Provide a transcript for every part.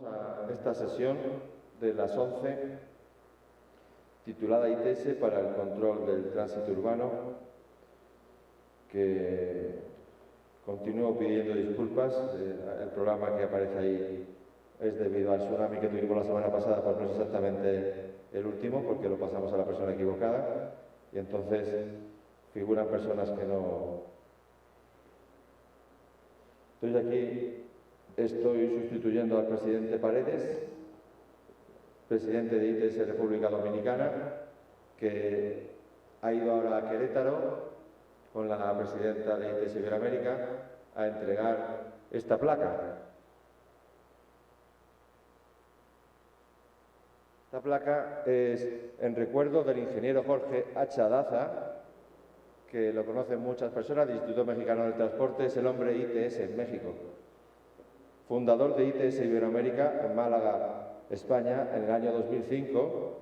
A esta sesión de las 11, titulada ITS para el control del tránsito urbano, que continúo pidiendo disculpas. El programa que aparece ahí es debido al tsunami que tuvimos la semana pasada, pues no es exactamente el último, porque lo pasamos a la persona equivocada, y entonces figuran personas que no... Entonces aquí estoy sustituyendo al presidente Paredes, presidente de ITS República Dominicana, que ha ido ahora a Querétaro con la presidenta de ITS Iberoamérica a entregar esta placa. Esta placa es en recuerdo del ingeniero Jorge H. Daza, que lo conocen muchas personas, del Instituto Mexicano del Transporte, es el hombre ITS en México. Fundador de ITS Iberoamérica en Málaga, España, en el año 2005,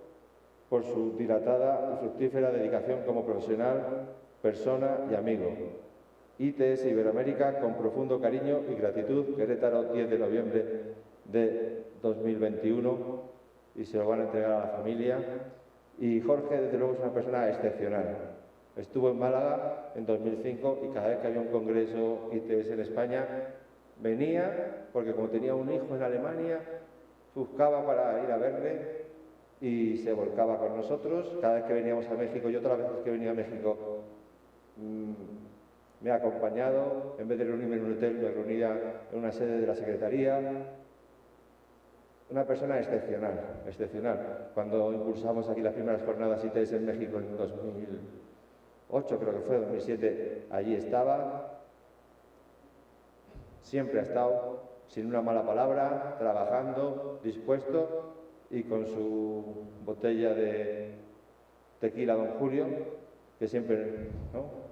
por su dilatada y fructífera dedicación como profesional, persona y amigo. ITS Iberoamérica, con profundo cariño y gratitud, Querétaro, 10 de noviembre de 2021, y se lo van a entregar a la familia. Y Jorge, desde luego, es una persona excepcional. Estuvo en Málaga en 2005 y cada vez que había un congreso ITS en España, venía, porque como tenía un hijo en Alemania, buscaba para ir a verle y se volcaba con nosotros. Cada vez que veníamos a México, yo todas las veces que venía a México, me ha acompañado. En vez de reunirme en un hotel, me reunía en una sede de la Secretaría. Una persona excepcional, excepcional. Cuando impulsamos aquí las primeras jornadas ITS en México en 2008, creo que fue, 2007, allí estaba. Siempre ha estado, sin una mala palabra, trabajando, dispuesto, y con su botella de tequila Don Julio, que siempre, ¿no?,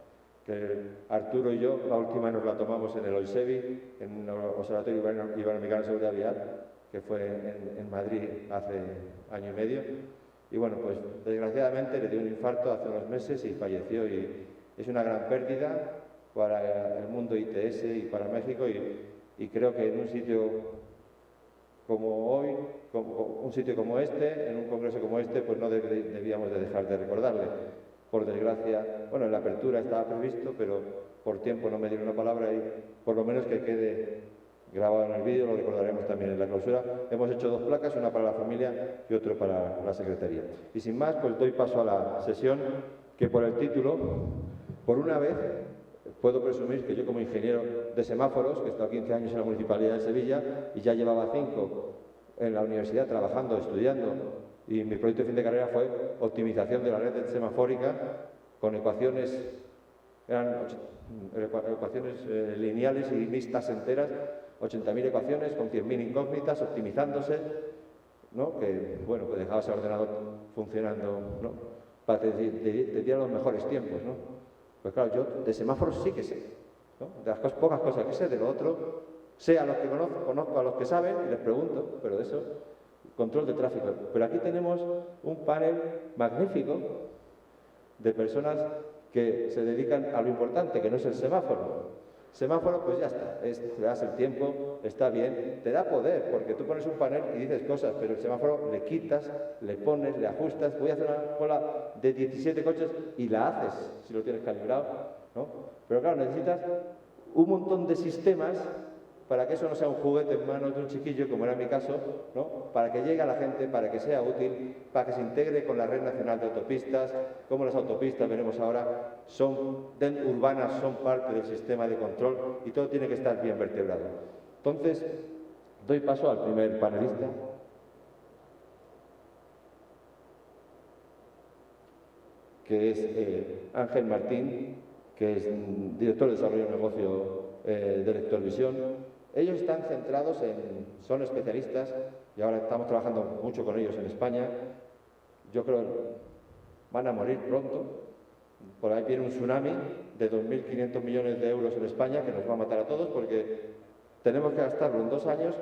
que Arturo y yo, la última nos la tomamos en el OISEVI, en el Observatorio Iberoamericano de Seguridad Vial, que fue en Madrid hace año y medio. Y bueno, pues desgraciadamente le dio un infarto hace unos meses y falleció, y es una gran pérdida para el mundo ITS y para México, y creo que en un sitio como hoy, un sitio como este, en un congreso como este, pues no debíamos de dejar de recordarle. Por desgracia, bueno, en la apertura estaba previsto, pero por tiempo no me dieron la palabra, y por lo menos que quede grabado en el vídeo, lo recordaremos también en la clausura. Hemos hecho dos placas, una para la familia y otra para la Secretaría. Y sin más, pues doy paso a la sesión, que por el título, por una vez, puedo presumir que yo, como ingeniero de semáforos, que he estado 15 años en la Municipalidad de Sevilla y ya llevaba 5 en la universidad trabajando, estudiando, y mi proyecto de fin de carrera fue optimización de la red semafórica con ecuaciones, eran ecuaciones lineales y mixtas enteras, 80.000 ecuaciones con 100.000 incógnitas, optimizándose, ¿no?, que, bueno, pues dejaba ese ordenador funcionando, ¿no?, para que te diera los mejores tiempos, ¿no? Pues claro, yo de semáforos sí que sé, ¿no? De las pocas cosas que sé, de lo otro, sé a los que conozco a los que saben y les pregunto, pero de eso, control de tráfico. Pero aquí tenemos un panel magnífico de personas que se dedican a lo importante, que no es el semáforo. Semáforo, pues ya está, te das el tiempo, está bien, te da poder, porque tú pones un panel y dices cosas, pero el semáforo le quitas, le pones, le ajustas. Voy a hacer una cola de 17 coches y la haces, si lo tienes calibrado, ¿no? Pero claro, necesitas un montón de sistemas para que eso no sea un juguete en manos de un chiquillo, como era mi caso, ¿no?, para que llegue a la gente, para que sea útil, para que se integre con la Red Nacional de Autopistas. Como las autopistas, veremos ahora, urbanas, son parte del sistema de control, y todo tiene que estar bien vertebrado. Entonces, doy paso al primer panelista, que es Ángel Martín, que es director de Desarrollo de Negocio de Lectorvisión. Ellos están centrados son especialistas, y ahora estamos trabajando mucho con ellos en España. Yo creo que van a morir pronto. Por ahí viene un tsunami de 2.500 millones de euros en España que nos va a matar a todos, porque tenemos que gastarlo en 2 años,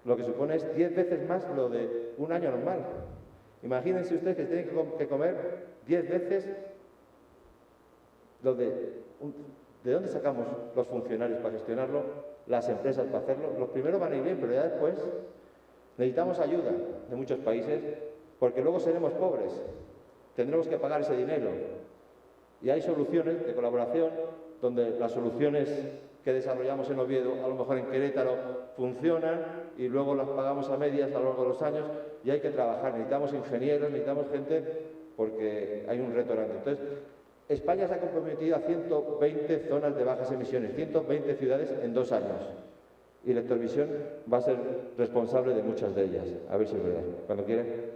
lo que supone es 10 veces más lo de un año normal. Imagínense ustedes que tienen que comer 10 veces lo de... ¿De dónde sacamos los funcionarios para gestionarlo? Las empresas para hacerlo. Los primeros van a ir bien, pero ya después Necesitamos ayuda de muchos países porque luego seremos pobres, tendremos que pagar ese dinero. Y hay soluciones de colaboración donde las soluciones que desarrollamos en Oviedo, a lo mejor en Querétaro, funcionan y luego las pagamos a medias a lo largo de los años y hay que trabajar. Necesitamos ingenieros, necesitamos gente porque hay un reto grande. Entonces, España se ha comprometido a 120 zonas de bajas emisiones, 120 ciudades en 2 años. Y Lectorvisión va a ser responsable de muchas de ellas. A ver si es verdad. Cuando quieren.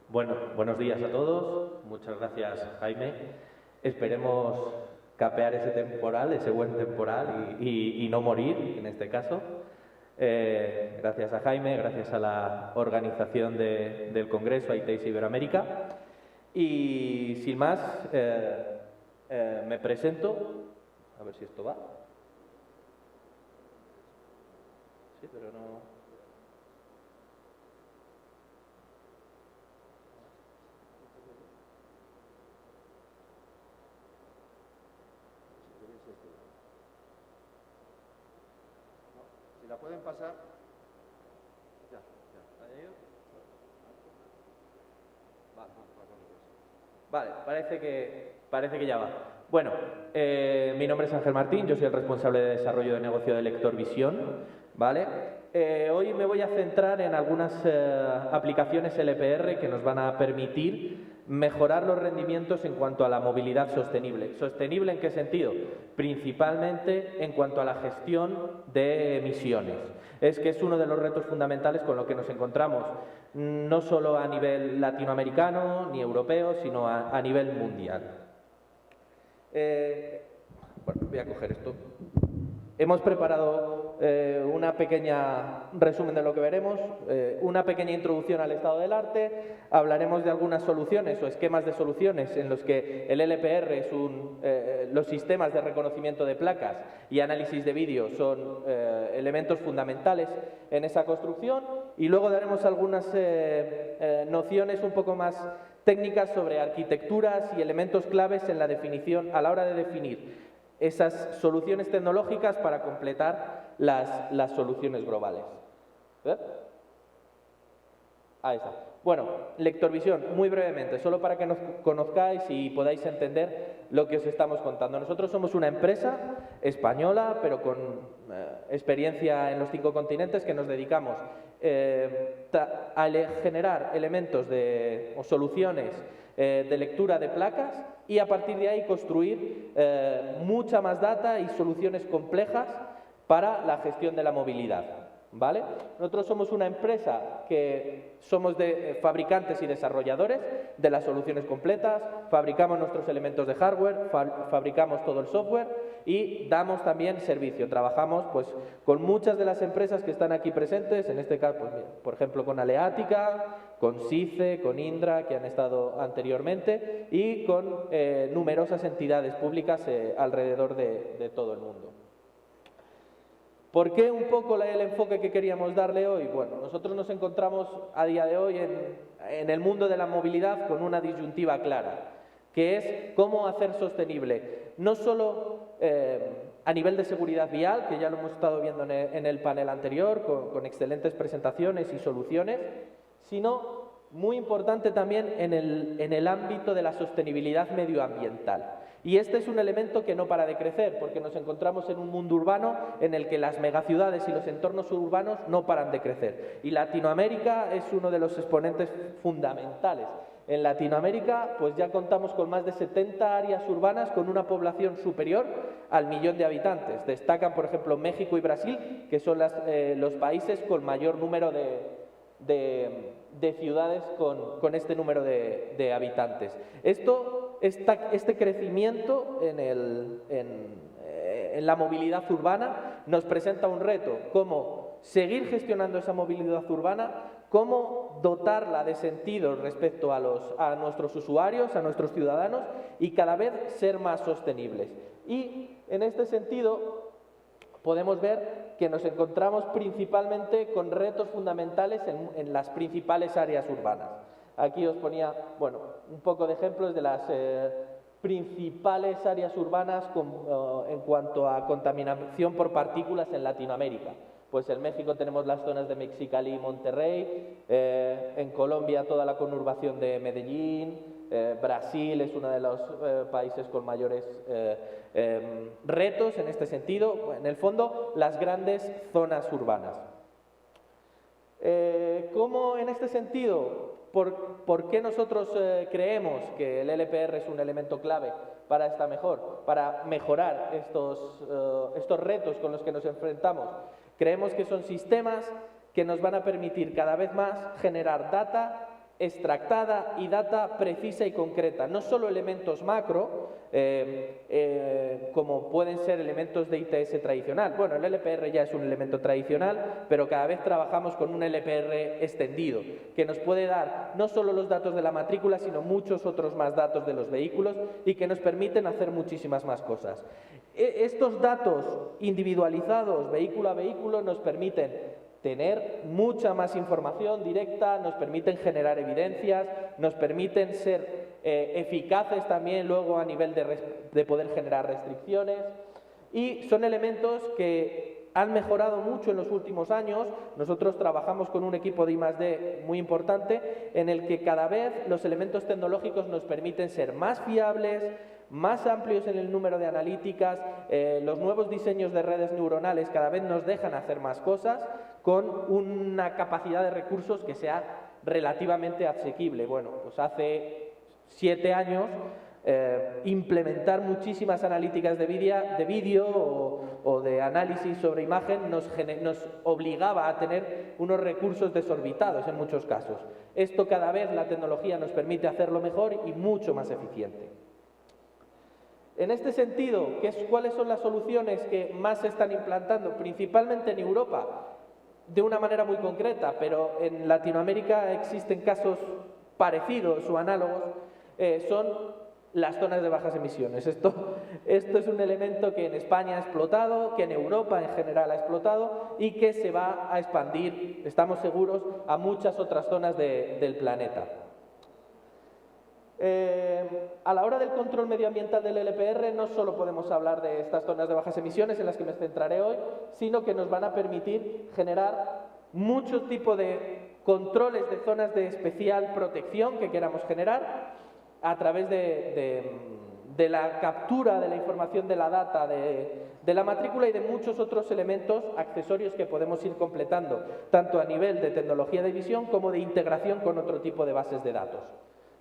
Bueno, buenos días a todos. Muchas gracias, Jaime. Esperemos capear ese temporal, ese buen temporal y no morir, en este caso. Gracias a Jaime, gracias a la organización del Congreso, a ITEIS Iberoamérica. Y sin más, me presento. A ver si esto va. Sí, pero no... Si la pueden pasar. Ya. Vale, parece que ya va. Bueno, mi nombre es Ángel Martín, yo soy el responsable de desarrollo de negocio de Lectorvisión, ¿vale? Hoy me voy a centrar en algunas aplicaciones LPR que nos van a permitir mejorar los rendimientos en cuanto a la movilidad sostenible. ¿Sostenible en qué sentido? Principalmente en cuanto a la gestión de emisiones. Es que es uno de los retos fundamentales con los que nos encontramos, no solo a nivel latinoamericano ni europeo, sino a nivel mundial. Bueno, voy a coger esto. Hemos preparado una pequeña resumen de lo que veremos, una pequeña introducción al estado del arte, hablaremos de algunas soluciones o esquemas de soluciones en los que el LPR es los sistemas de reconocimiento de placas y análisis de vídeo son elementos fundamentales en esa construcción y luego daremos algunas nociones un poco más técnicas sobre arquitecturas y elementos claves en la definición, a la hora de definir esas soluciones tecnológicas para completar las soluciones globales. Ahí está. Bueno, Lectorvisión, muy brevemente, solo para que nos conozcáis y podáis entender lo que os estamos contando. Nosotros somos una empresa española, pero con experiencia en los 5 continentes, que nos dedicamos a generar elementos o soluciones de lectura de placas y a partir de ahí construir mucha más data y soluciones complejas para la gestión de la movilidad. ¿Vale? Nosotros somos una empresa que somos fabricantes y desarrolladores de las soluciones completas, fabricamos nuestros elementos de hardware, fabricamos todo el software y damos también servicio. Trabajamos pues, con muchas de las empresas que están aquí presentes, en este caso, pues, mira, por ejemplo, con Aleática, con SICE, con Indra, que han estado anteriormente, y con numerosas entidades públicas alrededor de todo el mundo. ¿Por qué un poco el enfoque que queríamos darle hoy? Bueno, nosotros nos encontramos a día de hoy en el mundo de la movilidad con una disyuntiva clara, que es cómo hacer sostenible, no solo a nivel de seguridad vial, que ya lo hemos estado viendo en el panel anterior, con excelentes presentaciones y soluciones, sino, muy importante también, en el ámbito de la sostenibilidad medioambiental. Y este es un elemento que no para de crecer, porque nos encontramos en un mundo urbano en el que las megaciudades y los entornos urbanos no paran de crecer. Y Latinoamérica es uno de los exponentes fundamentales. En Latinoamérica pues ya contamos con más de 70 áreas urbanas con una población superior al 1.000.000 de habitantes. Destacan, por ejemplo, México y Brasil, que son los países con mayor número de ciudades con este número de habitantes. Este crecimiento en la movilidad urbana nos presenta un reto: cómo seguir gestionando esa movilidad urbana, cómo dotarla de sentido respecto a nuestros usuarios, a nuestros ciudadanos, y cada vez ser más sostenibles. Y en este sentido podemos ver que nos encontramos principalmente con retos fundamentales en las principales áreas urbanas. Aquí os ponía, bueno, un poco de ejemplos de las principales áreas urbanas en cuanto a contaminación por partículas en Latinoamérica. Pues en México tenemos las zonas de Mexicali y Monterrey, en Colombia toda la conurbación de Medellín, Brasil es uno de los países con mayores retos en este sentido, en el fondo las grandes zonas urbanas. ¿Cómo en este sentido? ¿Por qué nosotros creemos que el LPR es un elemento clave para mejorar estos retos con los que nos enfrentamos? Creemos que son sistemas que nos van a permitir cada vez más generar data extractada y data precisa y concreta, no solo elementos macro, como pueden ser elementos de ITS tradicional. Bueno, el LPR ya es un elemento tradicional, pero cada vez trabajamos con un LPR extendido, que nos puede dar no solo los datos de la matrícula, sino muchos otros más datos de los vehículos y que nos permiten hacer muchísimas más cosas. Estos datos individualizados, vehículo a vehículo, nos permiten tener mucha más información directa, nos permiten generar evidencias, nos permiten ser eficaces también luego a nivel de poder generar restricciones, y son elementos que han mejorado mucho en los últimos años. Nosotros trabajamos con un equipo de I+D muy importante en el que cada vez los elementos tecnológicos nos permiten ser más fiables, más amplios en el número de analíticas, los nuevos diseños de redes neuronales cada vez nos dejan hacer más cosas con una capacidad de recursos que sea relativamente asequible. Bueno, pues hace 7 años implementar muchísimas analíticas de vídeo o de análisis sobre imagen nos obligaba a tener unos recursos desorbitados en muchos casos. Esto cada vez la tecnología nos permite hacerlo mejor y mucho más eficiente. En este sentido, ¿cuáles son las soluciones que más se están implantando? Principalmente en Europa, de una manera muy concreta, pero en Latinoamérica existen casos parecidos o análogos, son las zonas de bajas emisiones. Esto es un elemento que en España ha explotado, que en Europa en general ha explotado y que se va a expandir, estamos seguros, a muchas otras zonas del planeta. A la hora del control medioambiental del LPR no solo podemos hablar de estas zonas de bajas emisiones en las que me centraré hoy, sino que nos van a permitir generar muchos tipos de controles de zonas de especial protección que queramos generar a través de la captura de la información de la data de la matrícula y de muchos otros elementos accesorios que podemos ir completando, tanto a nivel de tecnología de visión como de integración con otro tipo de bases de datos.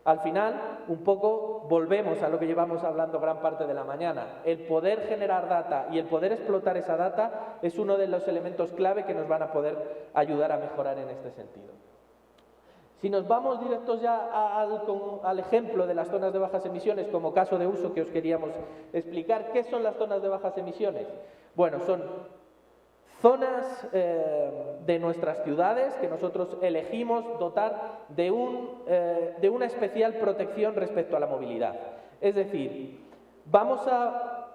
Al final, un poco volvemos a lo que llevamos hablando gran parte de la mañana. El poder generar data y el poder explotar esa data es uno de los elementos clave que nos van a poder ayudar a mejorar en este sentido. Si nos vamos directos ya al ejemplo de las zonas de bajas emisiones como caso de uso que os queríamos explicar, ¿qué son las zonas de bajas emisiones? Bueno, son zonas de nuestras ciudades que nosotros elegimos dotar de una especial protección respecto a la movilidad. Es decir, vamos a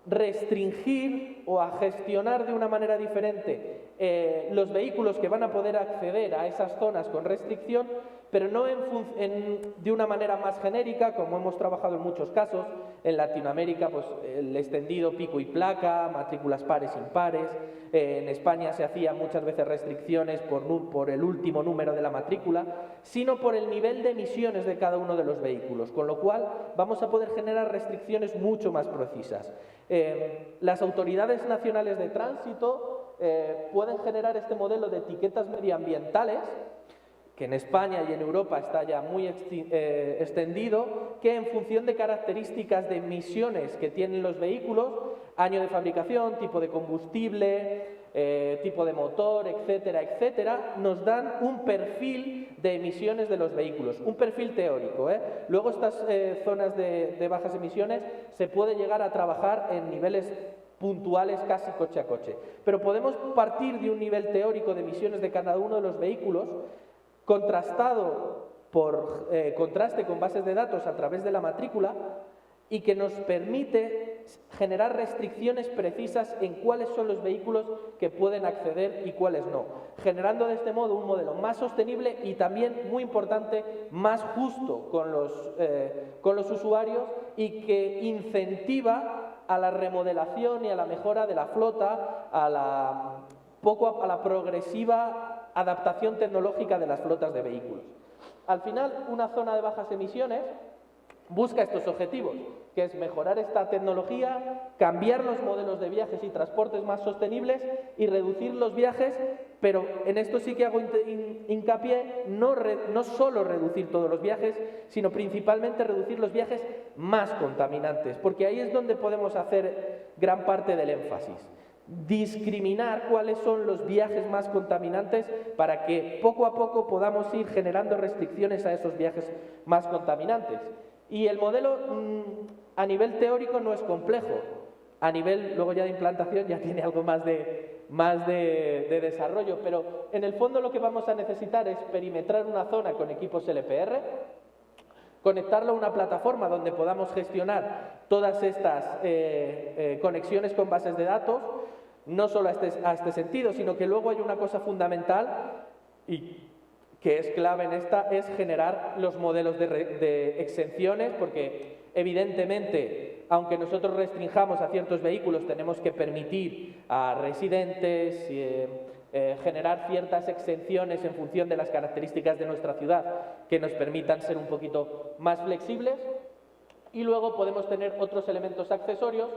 restringir o a gestionar de una manera diferente los vehículos que van a poder acceder a esas zonas con restricción, pero no de una manera más genérica, como hemos trabajado en muchos casos. En Latinoamérica, pues el extendido pico y placa, matrículas pares, impares. En España se hacían muchas veces restricciones por el último número de la matrícula, sino por el nivel de emisiones de cada uno de los vehículos, con lo cual vamos a poder generar restricciones mucho más precisas. Las autoridades nacionales de tránsito pueden generar este modelo de etiquetas medioambientales, que en España y en Europa está ya muy extendido, que en función de características de emisiones que tienen los vehículos, año de fabricación, tipo de combustible, tipo de motor, etcétera, etcétera, nos dan un perfil de emisiones de los vehículos, un perfil teórico. Luego estas zonas de bajas emisiones se puede llegar a trabajar en niveles puntuales casi coche a coche, pero podemos partir de un nivel teórico de emisiones de cada uno de los vehículos contrastado por contraste con bases de datos a través de la matrícula y que nos permite generar restricciones precisas en cuáles son los vehículos que pueden acceder y cuáles no, generando de este modo un modelo más sostenible y también, muy importante, más justo con los usuarios y que incentiva a la remodelación y a la mejora de la flota, a la progresiva adaptación tecnológica de las flotas de vehículos. Al final, una zona de bajas emisiones busca estos objetivos, que es mejorar esta tecnología, cambiar los modelos de viajes y transportes más sostenibles y reducir los viajes, pero en esto sí que hago hincapié, no solo reducir todos los viajes, sino principalmente reducir los viajes más contaminantes, porque ahí es donde podemos hacer gran parte del énfasis. Discriminar cuáles son los viajes más contaminantes para que poco a poco podamos ir generando restricciones a esos viajes más contaminantes. Y el modelo a nivel teórico no es complejo, a nivel luego ya de implantación ya tiene algo más de desarrollo, pero en el fondo lo que vamos a necesitar es perimetrar una zona con equipos LPR, conectarlo a una plataforma donde podamos gestionar todas estas conexiones con bases de datos, no solo a este sentido, sino que luego hay una cosa fundamental y que es clave en esta, es generar los modelos de exenciones, porque evidentemente, aunque nosotros restringamos a ciertos vehículos, tenemos que permitir a residentes generar ciertas exenciones en función de las características de nuestra ciudad que nos permitan ser un poquito más flexibles. Y luego podemos tener otros elementos accesorios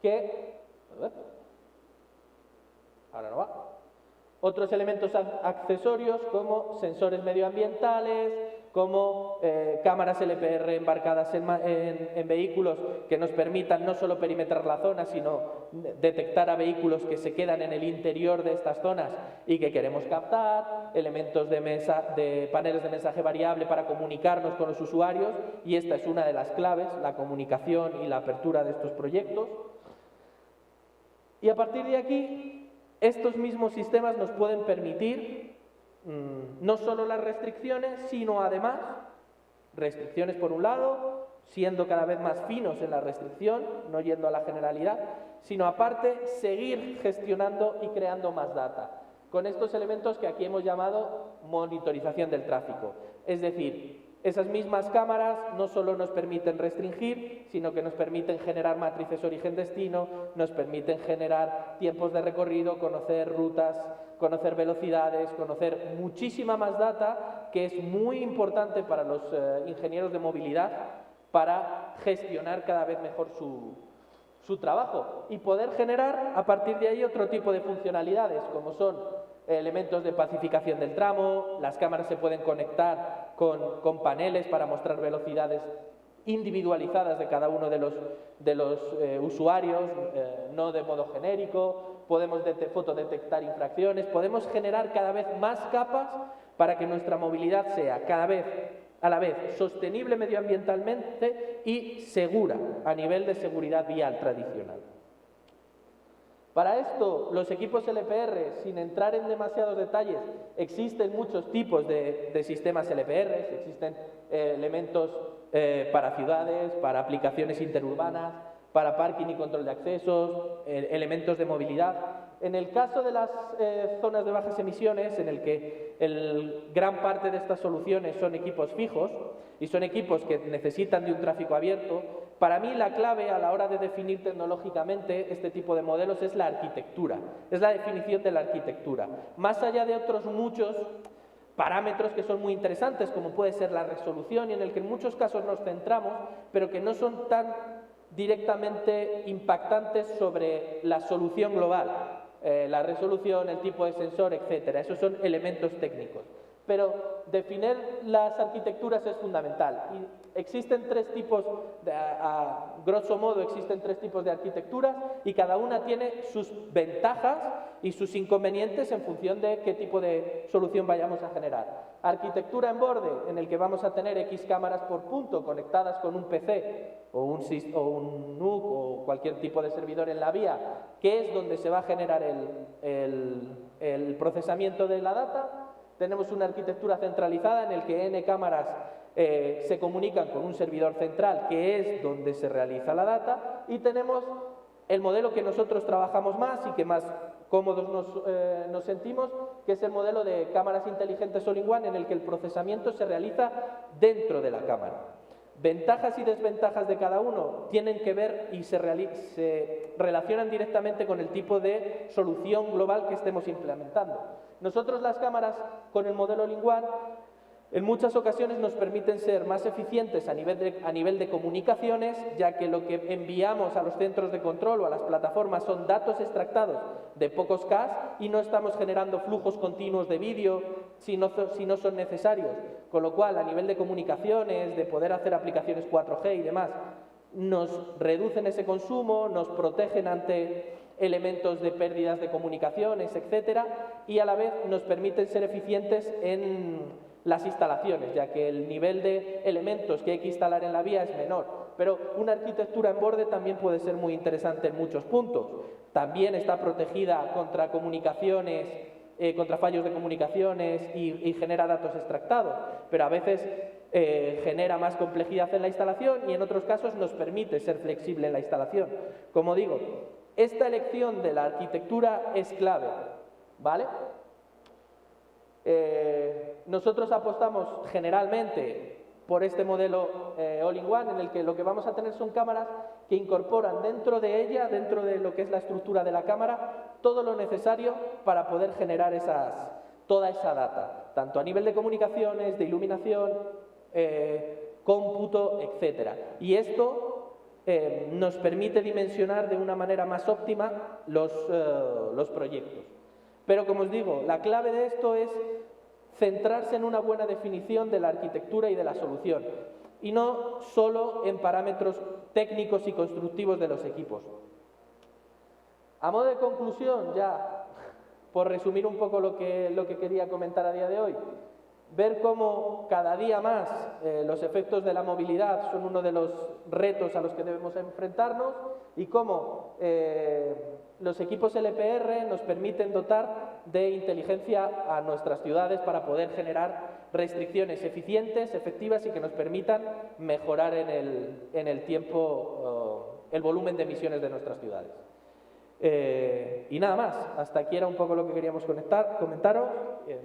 que... Ahora no va. Otros elementos accesorios como sensores medioambientales, como cámaras LPR embarcadas en vehículos que nos permitan no solo perimetrar la zona, sino detectar a vehículos que se quedan en el interior de estas zonas y que queremos captar, elementos de paneles de mensaje variable para comunicarnos con los usuarios, y esta es una de las claves, la comunicación y la apertura de estos proyectos. Y a partir de aquí, estos mismos sistemas nos pueden permitir no solo las restricciones, sino además restricciones por un lado, siendo cada vez más finos en la restricción, no yendo a la generalidad, sino aparte seguir gestionando y creando más data, con estos elementos que aquí hemos llamado monitorización del tráfico. Es decir, esas mismas cámaras no solo nos permiten restringir, sino que nos permiten generar matrices origen-destino, nos permiten generar tiempos de recorrido, conocer rutas, conocer velocidades, conocer muchísima más data, que es muy importante para los ingenieros de movilidad para gestionar cada vez mejor su trabajo y poder generar a partir de ahí otro tipo de funcionalidades, como son elementos de pacificación del tramo. Las cámaras se pueden conectar con paneles para mostrar velocidades individualizadas de cada uno de los usuarios, no de modo genérico. Podemos fotodetectar infracciones, podemos generar cada vez más capas para que nuestra movilidad sea a la vez sostenible medioambientalmente y segura a nivel de seguridad vial tradicional. Para esto, los equipos LPR, sin entrar en demasiados detalles, existen muchos tipos de sistemas LPR, existen elementos para ciudades, para aplicaciones interurbanas, para parking y control de accesos, elementos de movilidad. En el caso de las zonas de bajas emisiones, en el que gran parte de estas soluciones son equipos fijos y son equipos que necesitan de un tráfico abierto, para mí la clave a la hora de definir tecnológicamente este tipo de modelos es la arquitectura, es la definición de la arquitectura. Más allá de otros muchos parámetros que son muy interesantes, como puede ser la resolución, y en el que en muchos casos nos centramos, pero que no son tan directamente impactantes sobre la solución global, la resolución, el tipo de sensor, etcétera. Esos son elementos técnicos. Pero definir las arquitecturas es fundamental. Y existen tres tipos, a grosso modo, existen tres tipos de arquitecturas y cada una tiene sus ventajas y sus inconvenientes en función de qué tipo de solución vayamos a generar. Arquitectura en borde, en el que vamos a tener X cámaras por punto conectadas con un PC o un NUC o cualquier tipo de servidor en la vía, que es donde se va a generar el procesamiento de la data. Tenemos una arquitectura centralizada en el que N cámaras se comunican con un servidor central, que es donde se realiza la data, y tenemos el modelo que nosotros trabajamos más y que más cómodos nos sentimos, que es el modelo de cámaras inteligentes all-in-one, en el que el procesamiento se realiza dentro de la cámara. Ventajas y desventajas de cada uno tienen que ver y se relacionan directamente con el tipo de solución global que estemos implementando. Nosotros las cámaras con el modelo All-in-One en muchas ocasiones nos permiten ser más eficientes a nivel de comunicaciones, ya que lo que enviamos a los centros de control o a las plataformas son datos extractados de pocos K y no estamos generando flujos continuos de vídeo si no son necesarios. Con lo cual, a nivel de comunicaciones, de poder hacer aplicaciones 4G y demás, nos reducen ese consumo, nos protegen ante elementos de pérdidas de comunicaciones, etcétera, y a la vez nos permiten ser eficientes en las instalaciones, ya que el nivel de elementos que hay que instalar en la vía es menor. Pero una arquitectura en borde también puede ser muy interesante en muchos puntos. También está protegida contra comunicaciones, contra fallos de comunicaciones y genera datos extractados, pero a veces genera más complejidad en la instalación y en otros casos nos permite ser flexible en la instalación. Como digo, esta elección de la arquitectura es clave, ¿vale? Nosotros apostamos generalmente por este modelo All-in-One, en el que lo que vamos a tener son cámaras que incorporan dentro de ella, dentro de lo que es la estructura de la cámara, todo lo necesario para poder generar toda esa data, tanto a nivel de comunicaciones, de iluminación, cómputo, etcétera. Y esto nos permite dimensionar de una manera más óptima los proyectos. Pero, como os digo, la clave de esto es centrarse en una buena definición de la arquitectura y de la solución, y no solo en parámetros técnicos y constructivos de los equipos. A modo de conclusión, ya por resumir un poco lo que quería comentar a día de hoy, ver cómo cada día más los efectos de la movilidad son uno de los retos a los que debemos enfrentarnos y cómo los equipos LPR nos permiten dotar de inteligencia a nuestras ciudades para poder generar restricciones eficientes, efectivas y que nos permitan mejorar en el tiempo el volumen de emisiones de nuestras ciudades. Y nada más, hasta aquí era un poco lo que queríamos comentaros.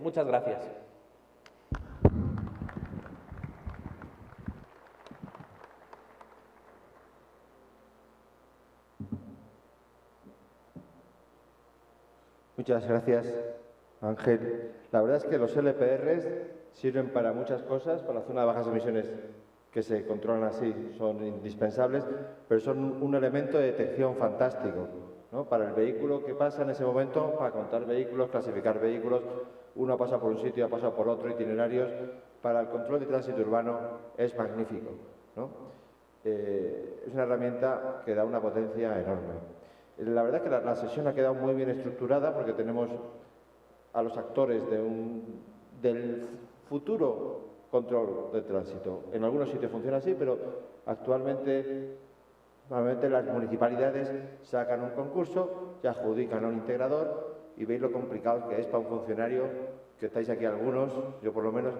Muchas gracias. Muchas gracias, Ángel. La verdad es que los LPRs sirven para muchas cosas, para la zona de bajas emisiones que se controlan así, son indispensables, pero son un elemento de detección fantástico, ¿no? Para el vehículo que pasa en ese momento, para contar vehículos, clasificar vehículos, uno pasa por un sitio, ha pasado por otro, itinerarios, para el control de tránsito urbano es magnífico, ¿no? Es una herramienta que da una potencia enorme. La verdad es que la sesión ha quedado muy bien estructurada porque tenemos a los actores del futuro control de tránsito. En algunos sitios funciona así, pero actualmente normalmente las municipalidades sacan un concurso, se adjudican a un integrador y veis lo complicado que es para un funcionario, que estáis aquí algunos, yo por lo menos,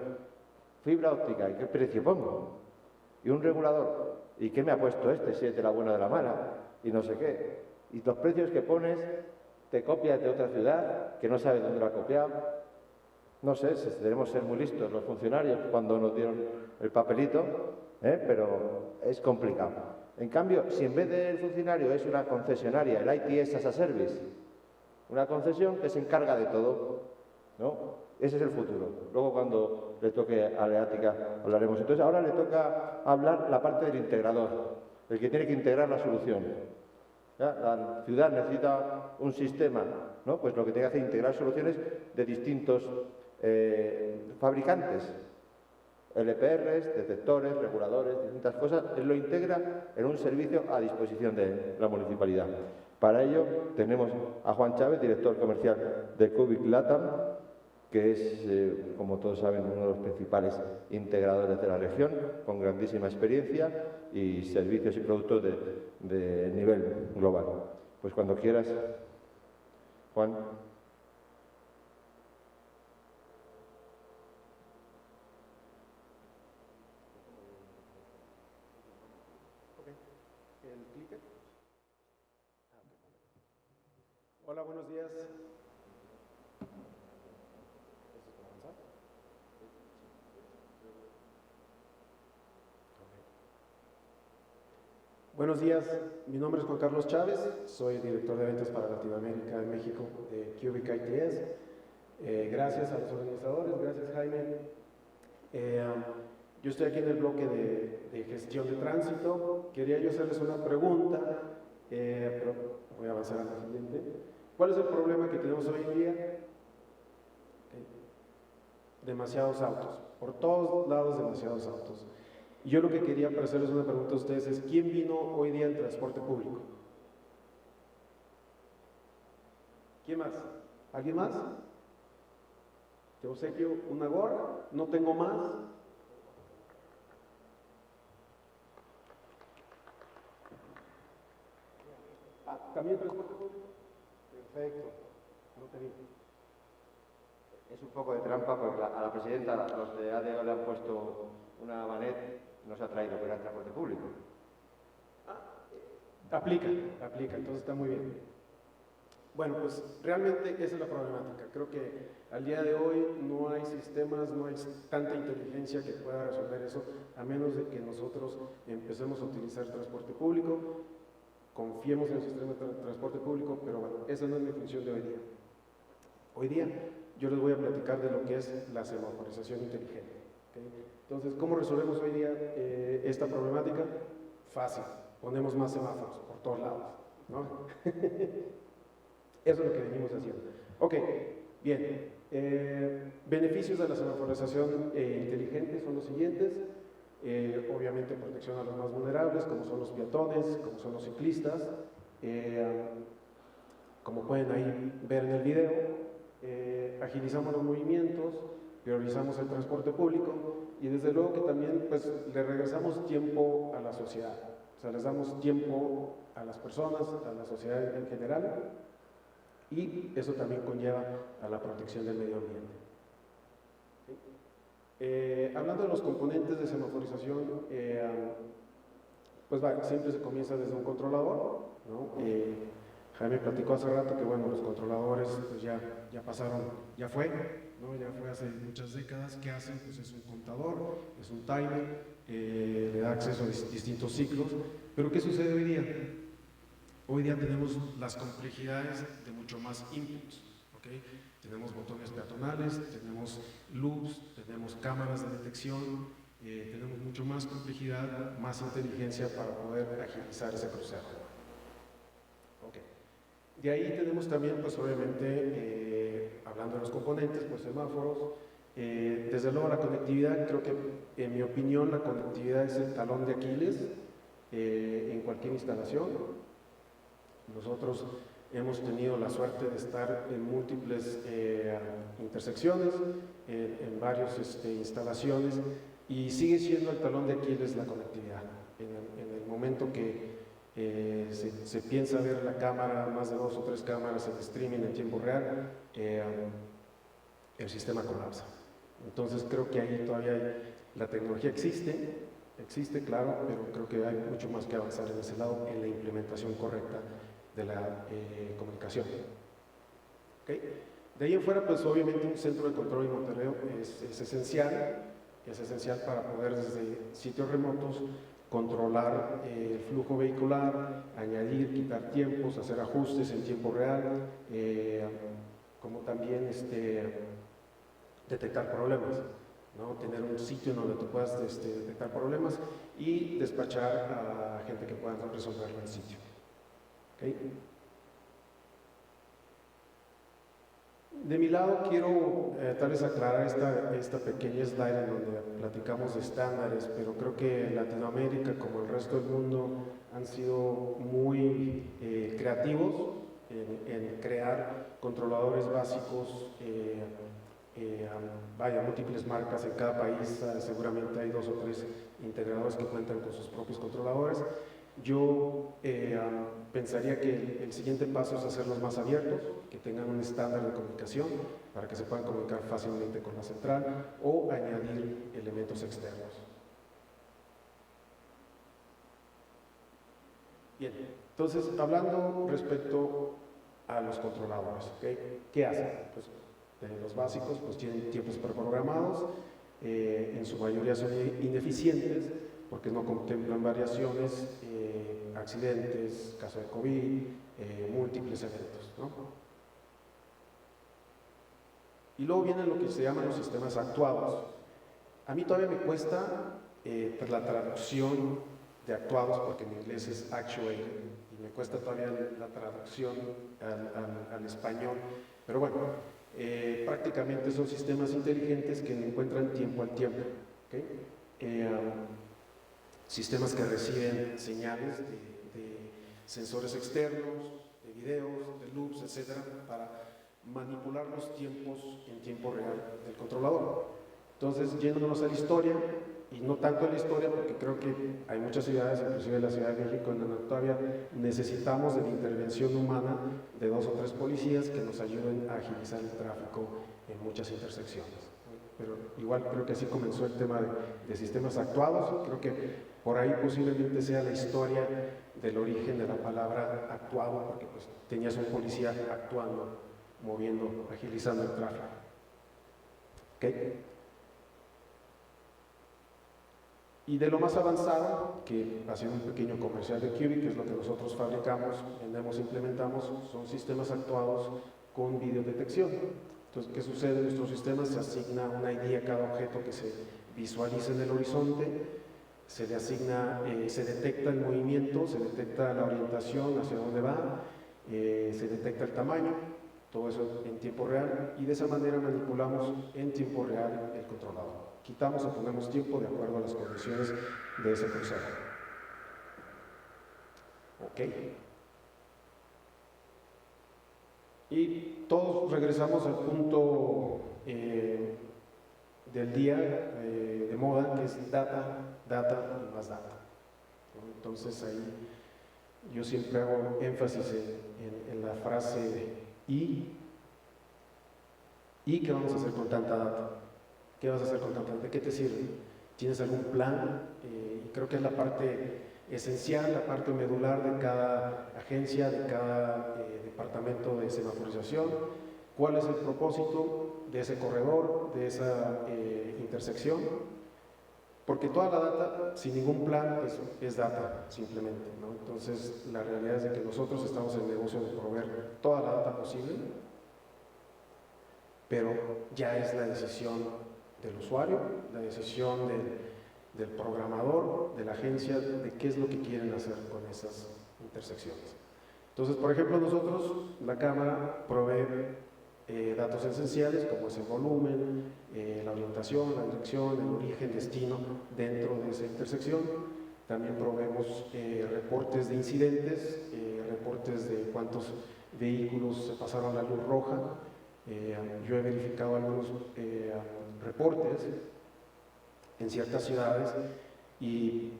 fibra óptica, ¿y qué precio pongo? Y un regulador, ¿y qué me ha puesto este? Si es de la buena o de la mala, y no sé qué. Y los precios que pones, te copias de otra ciudad, que no sabes dónde lo ha copiado. No sé, debemos ser muy listos los funcionarios cuando nos dieron el papelito, pero es complicado. En cambio, si en vez del funcionario es una concesionaria, el ITS as a Service, una concesión que se encarga de todo, ¿no? Ese es el futuro. Luego, cuando le toque a Leática, hablaremos. Entonces, ahora le toca hablar la parte del integrador, el que tiene que integrar la solución. ¿Ya? La ciudad necesita un sistema, ¿no? Pues lo que tiene que hacer es integrar soluciones de distintos fabricantes, LPRs, detectores, reguladores, distintas cosas. Él lo integra en un servicio a disposición de la municipalidad. Para ello tenemos a Juan Chávez, director comercial de Cubic Latam, que es, como todos saben, uno de los principales integradores de la región, con grandísima experiencia y servicios y productos de nivel global. Pues cuando quieras, Juan. Hola, buenos días. Buenos días, mi nombre es Juan Carlos Chávez, soy director de ventas para Latinoamérica y México de Cubic ITS. Gracias a los organizadores, gracias Jaime. Yo estoy aquí en el bloque de gestión de tránsito. Quería yo hacerles una pregunta, pero voy a avanzar a la siguiente. ¿Cuál es el problema que tenemos hoy en día? Demasiados autos, por todos lados demasiados autos. Y yo lo que quería para hacerles una pregunta a ustedes es, ¿quién vino hoy día en transporte público? ¿Quién más? ¿Alguien más? Te obsequio una gorra, no tengo más. ¿También transporte público? Perfecto, no te vi. Es un poco de trampa porque a la presidenta, los de ADO le han puesto una manet, no se ha traído, pero era transporte público. Aplica, entonces está muy bien. Bueno, pues realmente esa es la problemática. Creo que al día de hoy no hay sistemas, no hay tanta inteligencia que pueda resolver eso, a menos de que nosotros empecemos a utilizar transporte público, confiemos en el sistema de transporte público, pero bueno, esa no es mi función de hoy día. Hoy día yo les voy a platicar de lo que es la semaforización inteligente. ¿Okay? Entonces, ¿cómo resolvemos hoy día esta problemática? Fácil, ponemos más semáforos por todos lados, ¿no? Eso es lo que venimos haciendo. Ok, bien. Beneficios de la semaforización inteligente son los siguientes. Obviamente protección a los más vulnerables, como son los peatones, como son los ciclistas. Como pueden ahí ver en el video, agilizamos los movimientos, priorizamos el transporte público y desde luego que también pues, le regresamos tiempo a la sociedad. O sea, les damos tiempo a las personas, a la sociedad en general, y eso también conlleva a la protección del medio ambiente. Hablando de los componentes de semaforización, pues siempre se comienza desde un controlador, ¿no? Jaime platicó hace rato que bueno, los controladores pues ya pasaron, ya fue hace muchas décadas. ¿Qué hacen? Pues es un contador, es un timer, le da acceso a distintos ciclos, pero ¿qué sucede hoy día? Hoy día tenemos las complejidades de mucho más inputs, ¿okay? Tenemos botones peatonales, tenemos loops, tenemos cámaras de detección, tenemos mucho más complejidad, más inteligencia para poder agilizar ese crucero. Okay. De ahí tenemos también, pues obviamente, hablando de los componentes, pues semáforos, desde luego la conectividad. Creo que en mi opinión la conectividad es el talón de Aquiles en cualquier instalación. Nosotros hemos tenido la suerte de estar en múltiples intersecciones, en varias instalaciones, y sigue siendo el talón de Aquiles la conectividad. En el momento que se piensa ver la cámara, más de 2 o 3 cámaras en streaming en tiempo real, el sistema colapsa. Entonces creo que ahí todavía la tecnología existe claro, pero creo que hay mucho más que avanzar en ese lado, en la implementación correcta de la comunicación. ¿Okay? De ahí en fuera, pues obviamente un centro de control y monitoreo es esencial para poder desde sitios remotos controlar el flujo vehicular, añadir, quitar tiempos, hacer ajustes en tiempo real, como también detectar problemas, ¿no? Tener un sitio en donde tú puedas detectar problemas y despachar a gente que pueda resolverlo en sitio. ¿Okay? De mi lado quiero tal vez aclarar esta pequeña slide en donde platicamos de estándares, pero creo que Latinoamérica, como el resto del mundo, han sido muy creativos en crear controladores básicos, múltiples marcas en cada país. Seguramente hay 2 o 3 integradores que cuentan con sus propios controladores. Yo pensaría que el siguiente paso es hacerlos más abiertos, que tengan un estándar de comunicación para que se puedan comunicar fácilmente con la central o añadir elementos externos. Bien, entonces hablando respecto a los controladores, ¿okay? ¿Qué hacen? Pues los básicos pues tienen tiempos preprogramados, en su mayoría son ineficientes, porque no contemplan variaciones, accidentes, caso de COVID, múltiples eventos, ¿no? Y luego vienen lo que se llaman los sistemas actuados. A mí todavía me cuesta la traducción de actuados, porque en inglés es actuated, y me cuesta todavía la traducción al español, pero bueno, prácticamente son sistemas inteligentes que encuentran tiempo al tiempo, ¿okay? Sistemas que reciben señales de sensores externos, de videos, de loops, etcétera, para manipular los tiempos en tiempo real del controlador. Entonces, yéndonos a la historia, y no tanto a la historia, porque creo que hay muchas ciudades, inclusive la Ciudad de México, en donde todavía necesitamos de la intervención humana de 2 o 3 policías que nos ayuden a agilizar el tráfico en muchas intersecciones. Pero igual creo que así comenzó el tema de sistemas actuados. Creo que por ahí posiblemente sea la historia del origen de la palabra actuado, porque pues tenías un policía actuando, moviendo, agilizando el tráfico. ¿Okay? Y de lo más avanzado, que ha sido un pequeño comercial de Cubic, que es lo que nosotros fabricamos, vendemos, implementamos, son sistemas actuados con videodetección. Entonces, ¿qué sucede en nuestro sistema? Se asigna una ID a cada objeto que se visualiza en el horizonte, se le asigna, se detecta el movimiento, se detecta la orientación, hacia dónde va, se detecta el tamaño, todo eso en tiempo real, y de esa manera manipulamos en tiempo real el controlador. Quitamos o ponemos tiempo de acuerdo a las condiciones de ese proceso. ¿Ok? Y todos regresamos al punto del día de moda, que es data, data y más data. Entonces ahí yo siempre hago énfasis en la frase ¿y qué vamos a hacer con tanta data? ¿Qué vas a hacer con tanta data? ¿De qué te sirve? ¿Tienes algún plan? Creo que es la parte esencial, la parte medular de cada agencia, de cada departamento de semaforización. ¿Cuál es el propósito de ese corredor, de esa intersección? Porque toda la data, sin ningún plan, es data, simplemente, ¿no? Entonces, la realidad es de que nosotros estamos en el negocio de proveer toda la data posible, pero ya es la decisión del usuario, la decisión del programador, de la agencia, de qué es lo que quieren hacer con esas intersecciones. Entonces, por ejemplo, nosotros, la cámara, provee datos esenciales como es el volumen, la orientación, la dirección, el origen, destino dentro de esa intersección. También proveemos reportes de incidentes, reportes de cuántos vehículos se pasaron la luz roja. Yo he verificado algunos reportes en ciertas ciudades y,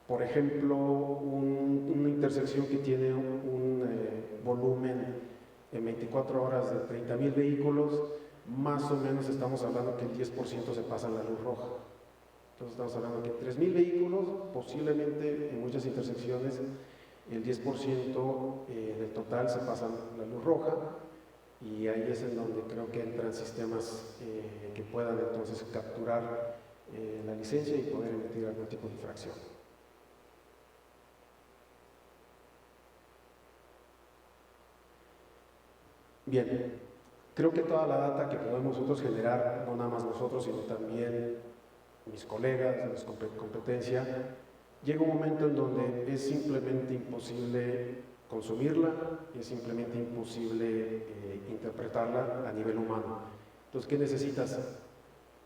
por ejemplo, una intersección que tiene un volumen en 24 horas de 30,000 vehículos, más o menos estamos hablando que el 10% se pasa la luz roja. Entonces estamos hablando que 3,000 vehículos, posiblemente en muchas intersecciones el 10% del total se pasan la luz roja, y ahí es en donde creo que entran sistemas que puedan entonces capturar la licencia y poder emitir algún tipo de infracción. Bien, creo que toda la data que podemos nosotros generar, no nada más nosotros, sino también mis colegas, mis competencia, llega un momento en donde es simplemente imposible consumirla, es simplemente imposible interpretarla a nivel humano. Entonces, ¿qué necesitas?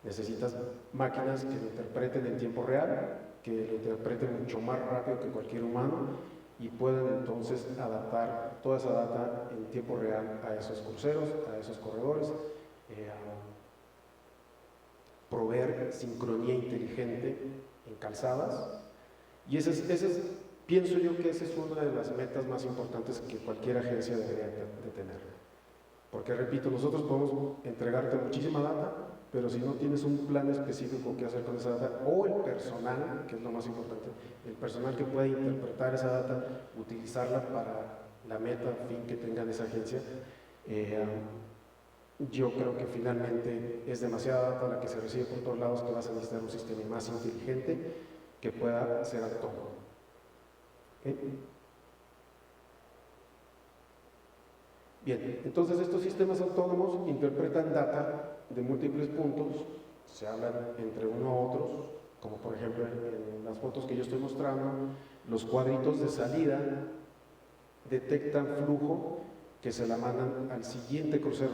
Necesitas máquinas que lo interpreten en tiempo real, que lo interpreten mucho más rápido que cualquier humano y puedan entonces adaptar toda esa data en tiempo real a esos cruceros, a esos corredores, proveer sincronía inteligente en calzadas. Y pienso yo que esa es una de las metas más importantes que cualquier agencia debería de tener. Porque, repito, nosotros podemos entregarte muchísima data, pero si no tienes un plan específico que hacer con esa data, o el personal, que es lo más importante, el personal que pueda interpretar esa data, utilizarla para la meta, fin que tenga esa agencia, yo creo que finalmente es demasiada data la que se recibe por todos lados, que vas a necesitar un sistema más inteligente que pueda ser autónomo. ¿Okay? Bien, entonces estos sistemas autónomos interpretan data de múltiples puntos, se hablan entre uno a otros, como por ejemplo en las fotos que yo estoy mostrando, los cuadritos de salida detectan flujo que se la mandan al siguiente crucero,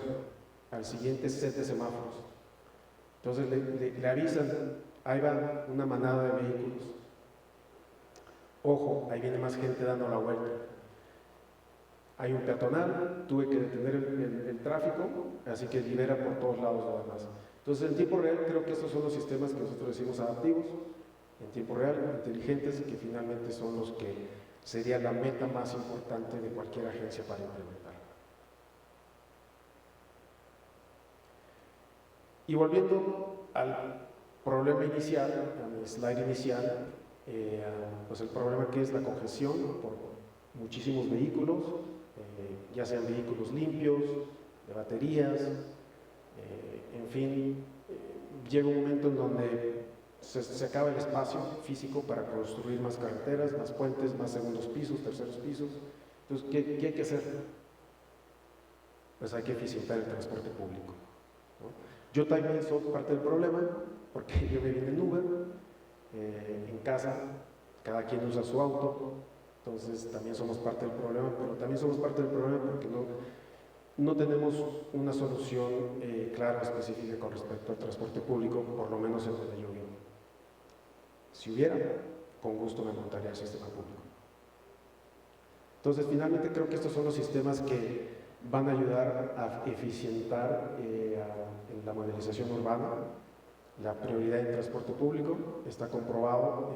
al siguiente set de semáforos. Entonces le avisan, ahí va una manada de vehículos. Ojo, ahí viene más gente dando la vuelta. Hay un peatonal, tuve que detener el tráfico, así que libera por todos lados lo demás. Entonces en tiempo real creo que estos son los sistemas que nosotros decimos adaptivos, en tiempo real, inteligentes, que finalmente son los que sería la meta más importante de cualquier agencia para implementar. Y volviendo al problema inicial, a mi slide inicial, pues el problema que es la congestión por muchísimos vehículos, ya sean vehículos limpios, de baterías, en fin, llega un momento en donde se acaba el espacio físico para construir más carreteras, más puentes, más segundos pisos, terceros pisos. Entonces, ¿qué hay que hacer? Pues hay que eficientar el transporte público, ¿no? Yo también soy parte del problema, porque yo me vine en Uber, en casa, cada quien usa su auto, entonces también somos parte del problema, pero también somos parte del problema porque no tenemos una solución clara, específica con respecto al transporte público, por lo menos en donde yo vivo. Si hubiera, con gusto me montaría el sistema público. Entonces, finalmente creo que estos son los sistemas que van a ayudar a eficientar en la modernización urbana. La prioridad en transporte público está comprobado,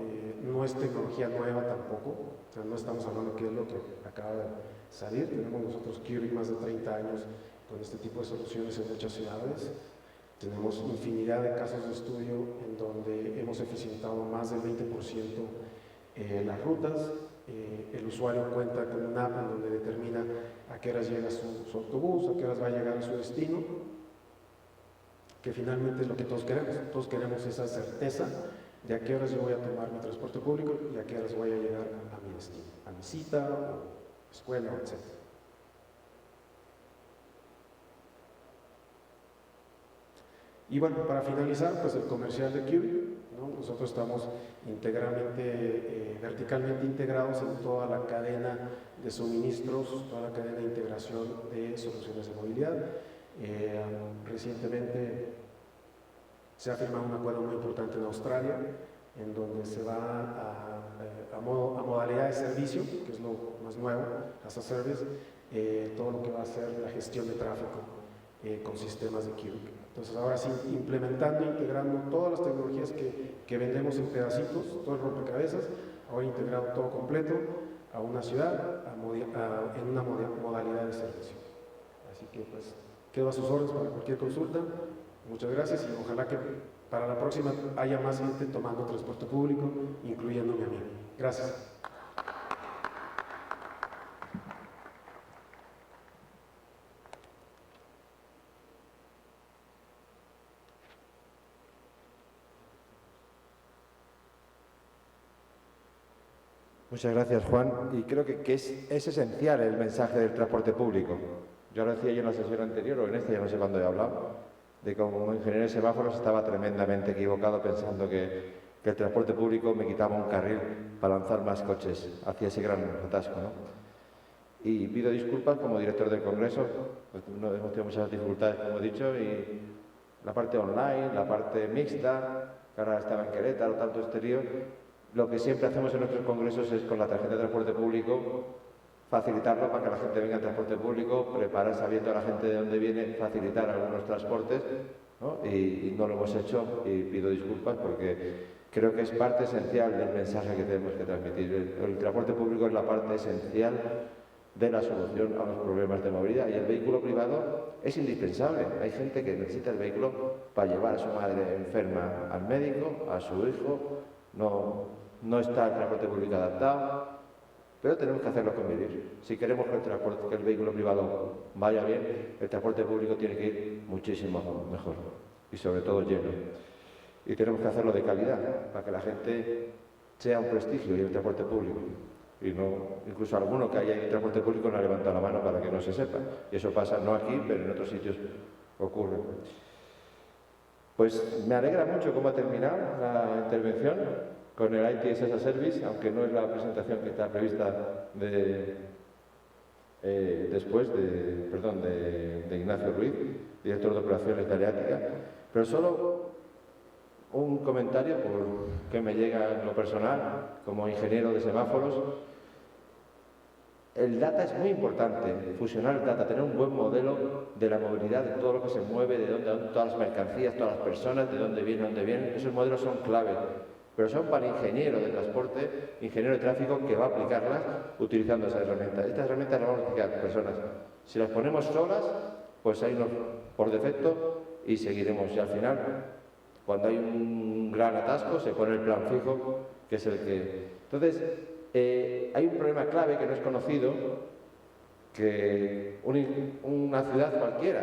no es tecnología nueva tampoco, o sea, no estamos hablando que es lo que acaba de salir. Tenemos nosotros Curie más de 30 años con este tipo de soluciones en muchas ciudades. Tenemos infinidad de casos de estudio en donde hemos eficientado más del 20% las rutas. El usuario cuenta con una app en donde determina a qué horas llega su autobús, a qué horas va a llegar a su destino, que finalmente es lo que todos queremos. Todos queremos esa certeza de a qué horas yo voy a tomar mi transporte público y a qué horas voy a llegar a mi destino, a mi cita, o escuela, etc. Y bueno, para finalizar, pues el comercial de Curie, ¿no? Nosotros estamos verticalmente integrados en toda la cadena de suministros, toda la cadena de integración de soluciones de movilidad. Recientemente se ha firmado un acuerdo muy importante en Australia, en donde se va a modalidad de servicio, que es lo más nuevo, as a service, todo lo que va a ser la gestión de tráfico con sistemas de Curie. Entonces ahora sí, implementando, integrando todas las tecnologías que vendemos en pedacitos, todo el rompecabezas, ahora integrado todo completo a una ciudad, en una modalidad de servicio. Así que pues quedo a sus órdenes para cualquier consulta. Muchas gracias y ojalá que para la próxima haya más gente tomando transporte público, incluyéndome a mí. Gracias. Muchas gracias, Juan. Y creo que es esencial el mensaje del transporte público. Ya lo decía yo en la sesión anterior, o en esta, ya no sé cuándo he hablado, de como ingeniero de semáforos estaba tremendamente equivocado pensando que el transporte público me quitaba un carril para lanzar más coches hacia ese gran atasco, ¿no? Y pido disculpas como director del Congreso, pues no hemos tenido muchas dificultades, como he dicho, y la parte online, la parte mixta, que ahora estaba en Querétaro, tanto exterior. Lo que siempre hacemos en nuestros congresos es con la tarjeta de transporte público facilitarlo para que la gente venga en transporte público, preparar sabiendo a la gente de dónde viene, facilitar algunos transportes, ¿no? Y no lo hemos hecho y pido disculpas porque creo que es parte esencial del mensaje que tenemos que transmitir. El transporte público es la parte esencial de la solución a los problemas de movilidad y el vehículo privado es indispensable. Hay gente que necesita el vehículo para llevar a su madre enferma al médico, a su hijo. No está el transporte público adaptado, pero tenemos que hacerlo convivir. Si queremos que el vehículo privado vaya bien, el transporte público tiene que ir muchísimo mejor y sobre todo lleno. Y tenemos que hacerlo de calidad, para que la gente sea un prestigio y el transporte público. Y no, incluso alguno que haya en transporte público no ha levantado la mano para que no se sepa. Y eso pasa no aquí, pero en otros sitios ocurre. Pues me alegra mucho cómo ha terminado la intervención con el ITS as a Service, aunque no es la presentación que está prevista después de Ignacio Ruiz, director de operaciones de Aleática. Pero solo un comentario que me llega en lo personal, como ingeniero de semáforos. El data es muy importante, fusionar el data, tener un buen modelo de la movilidad, de todo lo que se mueve, de dónde todas las mercancías, todas las personas, de dónde vienen. Esos modelos son clave, pero son para el ingeniero de transporte, ingeniero de tráfico, que va a aplicarlas utilizando esa herramienta. Estas herramientas las vamos a aplicar personas. Si las ponemos solas, pues ahí por defecto y seguiremos. Y al final, cuando hay un gran atasco, se pone el plan fijo, que es el que... Entonces, hay un problema clave que no es conocido, que una ciudad cualquiera,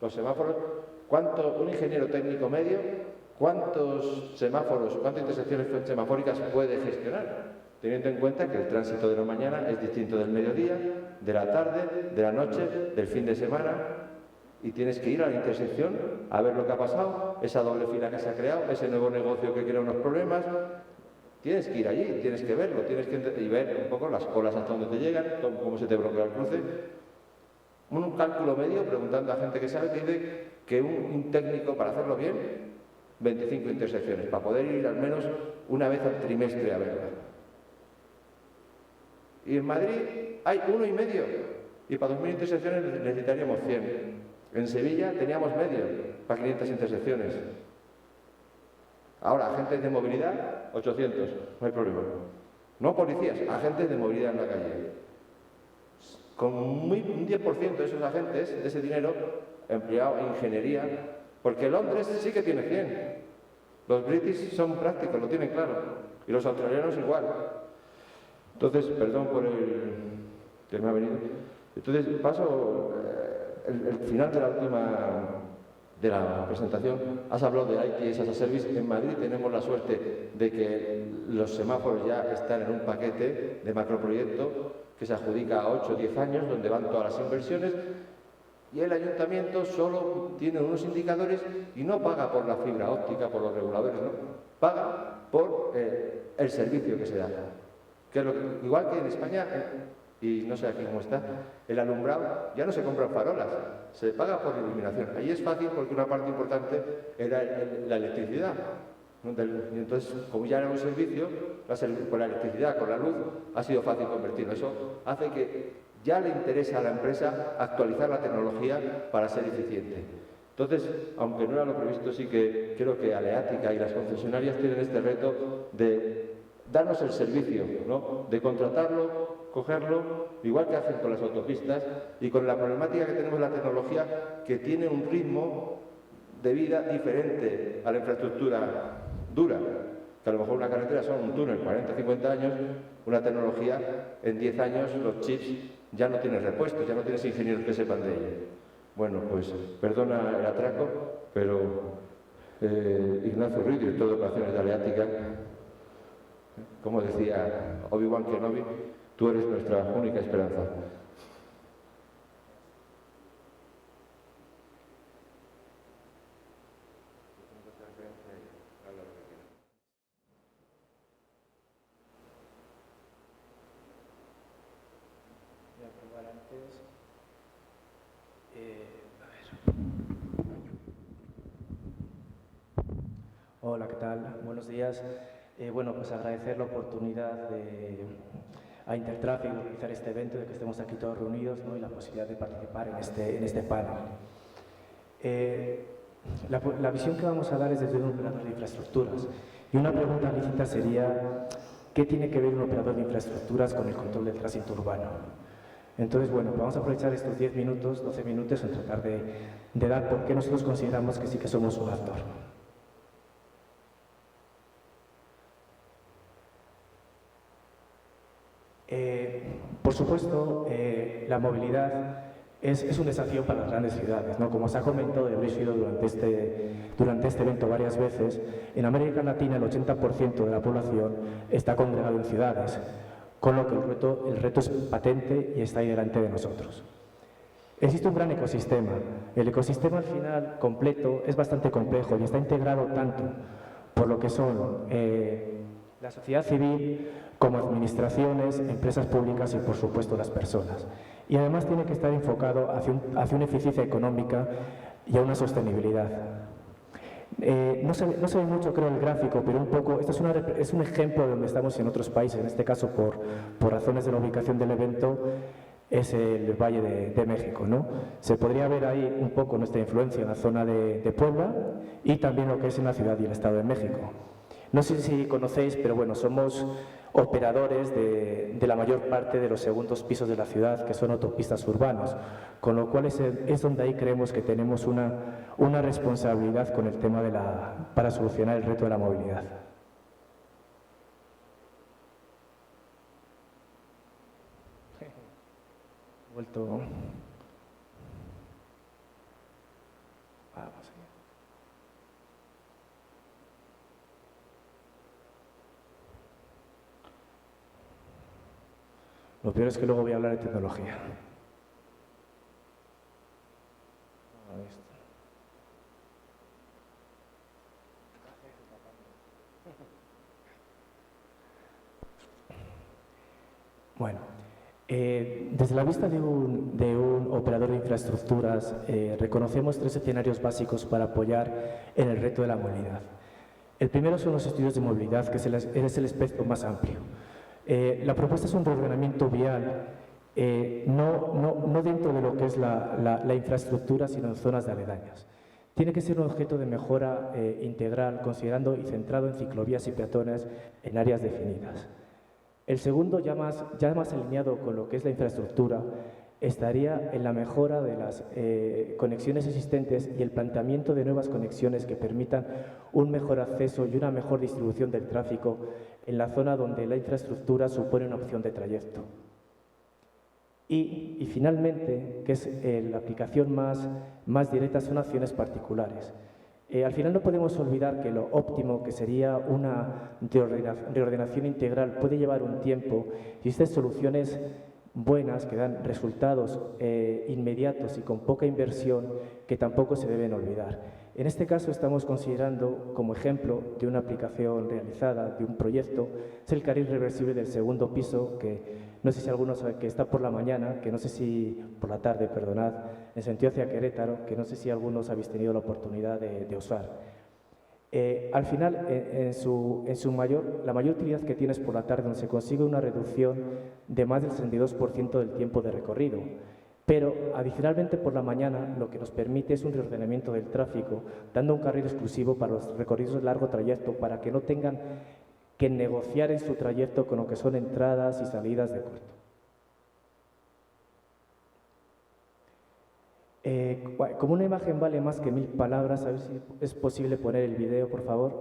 los semáforos, un ingeniero técnico medio, ¿cuántos semáforos, cuántas intersecciones semafóricas puede gestionar? Teniendo en cuenta que el tránsito de la mañana es distinto del mediodía, de la tarde, de la noche, del fin de semana, y tienes que ir a la intersección a ver lo que ha pasado, esa doble fila que se ha creado, ese nuevo negocio que crea unos problemas. Tienes que ir allí, tienes que verlo, tienes que ver un poco las colas hasta donde te llegan, cómo se te bloquea el cruce. Un cálculo medio, preguntando a gente que sabe, te dice que un técnico, para hacerlo bien, 25 intersecciones, para poder ir al menos una vez al trimestre a verla. Y en Madrid hay 1,5, y para 2.000 intersecciones necesitaríamos 100. En Sevilla teníamos medio para 500 intersecciones. Ahora, agentes de movilidad, 800, no hay problema. No policías, agentes de movilidad en la calle. Con un 10% de esos agentes, de ese dinero, empleado en ingeniería, porque Londres sí que tiene 100. Los british son prácticos, lo tienen claro. Y los australianos igual. Entonces, perdón por el que me ha venido. Entonces, paso el final de la última... de la presentación. Has hablado de ITS as a Service. En Madrid tenemos la suerte de que los semáforos ya están en un paquete de macroproyecto que se adjudica a 8 o 10 años, donde van todas las inversiones, y el ayuntamiento solo tiene unos indicadores y no paga por la fibra óptica, por los reguladores, no, paga por el servicio que se da. Que es igual que en España, y no sé aquí cómo está, el alumbrado ya no se compran farolas, se paga por iluminación. Ahí es fácil porque una parte importante era la electricidad. Y entonces, como ya era un servicio, con la electricidad, con la luz, ha sido fácil convertirlo. Eso hace que ya le interesa a la empresa actualizar la tecnología para ser eficiente. Entonces, aunque no era lo previsto, sí que creo que Aleática y las concesionarias tienen este reto de darnos el servicio, ¿no? De contratarlo, cogerlo, igual que hacen con las autopistas, y con la problemática que tenemos en la tecnología, que tiene un ritmo de vida diferente a la infraestructura dura, que a lo mejor una carretera son un túnel 40, 50 años, una tecnología en 10 años los chips ya no tienen repuestos, ya no tienes ingenieros que sepan de ello. Bueno, pues perdona el atraco, pero Ignacio Ruiz, director de operaciones de Aleática, como decía Obi-Wan Kenobi, tú eres nuestra única esperanza. Voy a probar antes. Hola, ¿qué tal? Buenos días. Bueno, pues agradecer la oportunidad a Intertraffic de realizar este evento, de que estemos aquí todos reunidos, ¿no? Y la posibilidad de participar en este panel. La visión que vamos a dar es desde un operador de infraestructuras. Y una pregunta lícita sería, ¿qué tiene que ver un operador de infraestructuras con el control del tránsito urbano? Entonces, bueno, vamos a aprovechar estos 10 minutos, 12 minutos en tratar de dar por qué nosotros consideramos que sí que somos un actor. Por supuesto, la movilidad es un desafío para las grandes ciudades, ¿no? Como se ha comentado y habréis oído durante este evento varias veces, en América Latina el 80% de la población está congregado en ciudades, con lo que el reto es patente y está ahí delante de nosotros. Existe un gran ecosistema. El ecosistema al final completo es bastante complejo y está integrado tanto por lo que son la sociedad civil como administraciones, empresas públicas y por supuesto las personas. Y además tiene que estar enfocado hacia una eficiencia económica y a una sostenibilidad. No se ve mucho, creo, el gráfico, pero un poco, esto es un ejemplo de donde estamos en otros países, en este caso por razones de la ubicación del evento, es el Valle de México, ¿no? Se podría ver ahí un poco nuestra influencia en la zona de Puebla y también lo que es en la ciudad y el Estado de México. No sé si conocéis, pero bueno, somos operadores de la mayor parte de los segundos pisos de la ciudad, que son autopistas urbanos, con lo cual es donde ahí creemos que tenemos una responsabilidad con el tema para solucionar el reto de la movilidad. Vuelto. Vamos allá. Lo peor es que luego voy a hablar de tecnología. Bueno, desde la vista de un operador de infraestructuras, reconocemos 3 escenarios básicos para apoyar en el reto de la movilidad. El primero son los estudios de movilidad, que es el espectro más amplio. La propuesta es un reordenamiento vial, no dentro de lo que es la infraestructura, sino en zonas de aledañas. Tiene que ser un objeto de mejora integral, considerando y centrado en ciclovías y peatones en áreas definidas. El segundo, ya más alineado con lo que es la infraestructura, estaría en la mejora de las conexiones existentes y el planteamiento de nuevas conexiones que permitan un mejor acceso y una mejor distribución del tráfico en la zona donde la infraestructura supone una opción de trayecto. Y finalmente, que es la aplicación más directa, son acciones particulares. Al final no podemos olvidar que lo óptimo, que sería una reordenación integral, puede llevar un tiempo y estas soluciones buenas que dan resultados inmediatos y con poca inversión que tampoco se deben olvidar. En este caso estamos considerando como ejemplo de una aplicación realizada, de un proyecto, es el carril reversible del segundo piso, que no sé si algunos saben que está por la mañana, que no sé si por la tarde, perdonad, en sentido hacia Querétaro, que no sé si algunos habéis tenido la oportunidad de usar. Al final, la mayor utilidad que tienes por la tarde, donde se consigue una reducción de más del 62% del tiempo de recorrido. Pero, adicionalmente, por la mañana, lo que nos permite es un reordenamiento del tráfico, dando un carril exclusivo para los recorridos de largo trayecto, para que no tengan que negociar en su trayecto con lo que son entradas y salidas de corto. Como una imagen vale más que 1000 palabras, a ver si es posible poner el video, por favor.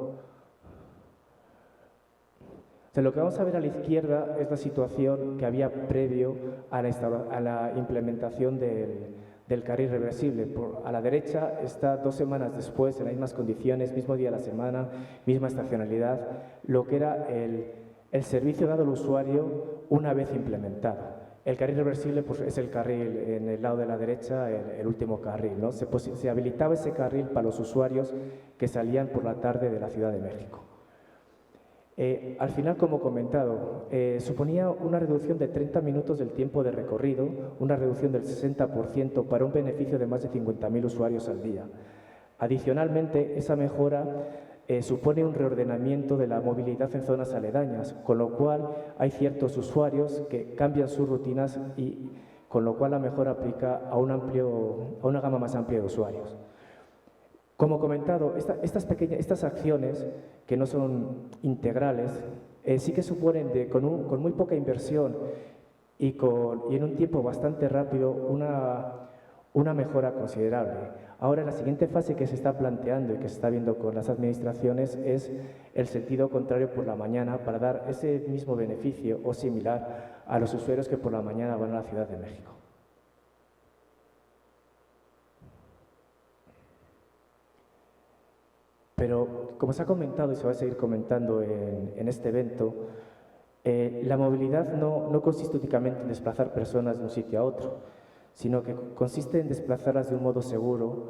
O sea, lo que vamos a ver a la izquierda es la situación que había previo a la implementación del carril reversible. A la derecha está 2 semanas después, en las mismas condiciones, mismo día de la semana, misma estacionalidad, lo que era el servicio dado al usuario una vez implementado. El carril reversible pues, es el carril en el lado de la derecha, el último carril, ¿no? Se habilitaba ese carril para los usuarios que salían por la tarde de la Ciudad de México. Al final, como comentado, suponía una reducción de 30 minutos del tiempo de recorrido, una reducción del 60% para un beneficio de más de 50.000 usuarios al día. Adicionalmente, esa mejora supone un reordenamiento de la movilidad en zonas aledañas, con lo cual hay ciertos usuarios que cambian sus rutinas y con lo cual la mejora aplica a una gama más amplia de usuarios. Como comentado, estas acciones, que no son integrales, sí que suponen con muy poca inversión y en un tiempo bastante rápido una mejora considerable. Ahora, la siguiente fase que se está planteando y que se está viendo con las administraciones es el sentido contrario por la mañana para dar ese mismo beneficio o similar a los usuarios que por la mañana van a la Ciudad de México. Pero, como se ha comentado y se va a seguir comentando en este evento, la movilidad no consiste únicamente en desplazar personas de un sitio a otro, sino que consiste en desplazarlas de un modo seguro,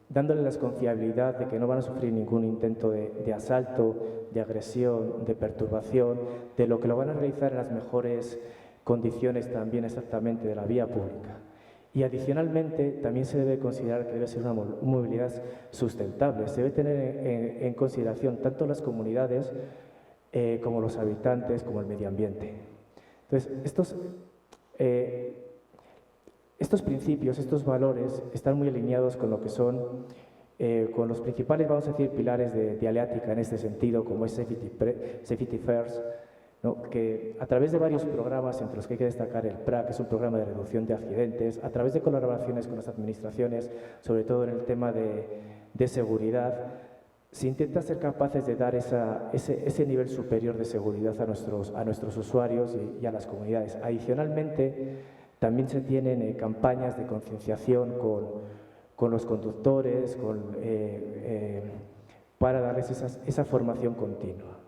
dándole la confiabilidad de que no van a sufrir ningún intento de asalto, de agresión, de perturbación, de lo que lo van a realizar en las mejores condiciones también exactamente de la vía pública. Y adicionalmente también se debe considerar que debe ser una movilidad sustentable. Se debe tener en consideración tanto las comunidades como los habitantes, como el medio ambiente. Entonces, estos principios, estos valores están muy alineados con lo que son, con los principales, vamos a decir, pilares de Aleática en este sentido, como es Safety First, ¿no? Que a través de varios programas, entre los que hay que destacar el PRA, que es un programa de reducción de accidentes, a través de colaboraciones con las administraciones, sobre todo en el tema de seguridad, se intenta ser capaces de dar ese nivel superior de seguridad a nuestros usuarios y a las comunidades. Adicionalmente, también se tienen campañas de concienciación con los conductores, para darles esa formación continua.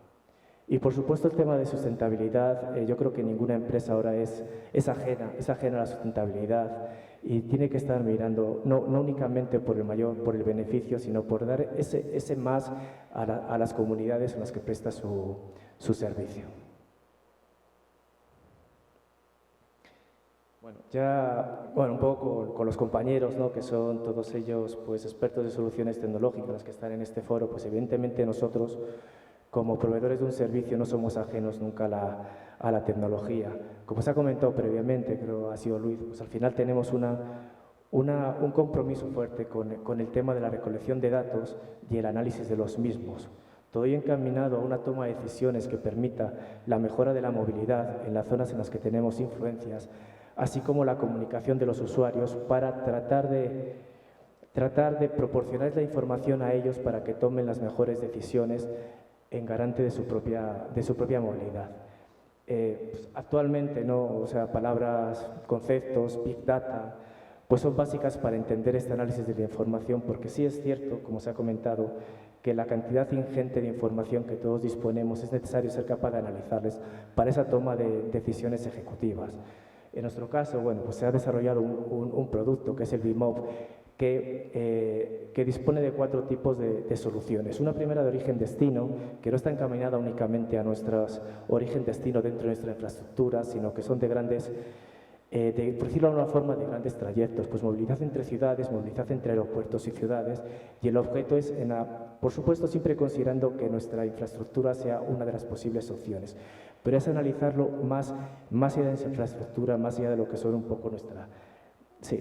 Y por supuesto el tema de sustentabilidad, yo creo que ninguna empresa ahora es ajena a la sustentabilidad y tiene que estar mirando no únicamente por el beneficio, sino por dar ese más a las comunidades en las que presta su servicio. Bueno, un poco con los compañeros, ¿no? Que son todos ellos pues expertos de soluciones tecnológicas que están en este foro, pues evidentemente nosotros como proveedores de un servicio no somos ajenos nunca a la tecnología. Como se ha comentado previamente, creo ha sido Luis, pues al final tenemos un compromiso fuerte con el tema de la recolección de datos y el análisis de los mismos. Todo ello encaminado a una toma de decisiones que permita la mejora de la movilidad en las zonas en las que tenemos influencias, así como la comunicación de los usuarios para tratar de proporcionar la información a ellos para que tomen las mejores decisiones en garante de su propia movilidad. Pues actualmente, ¿no? O sea, palabras, conceptos, Big Data, pues son básicas para entender este análisis de la información, porque sí es cierto, como se ha comentado, que la cantidad ingente de información que todos disponemos es necesario ser capaz de analizarles para esa toma de decisiones ejecutivas. En nuestro caso, bueno, pues se ha desarrollado un producto que es el BIMOV, que dispone de 4 tipos de soluciones. Una primera de origen-destino, que no está encaminada únicamente a nuestros origen-destino dentro de nuestra infraestructura, sino que son de grandes, por decirlo de alguna forma, de grandes trayectos, pues movilidad entre ciudades, movilidad entre aeropuertos y ciudades, y el objeto es, por supuesto, siempre considerando que nuestra infraestructura sea una de las posibles opciones, pero es analizarlo más allá de esa infraestructura, más allá de lo que son un poco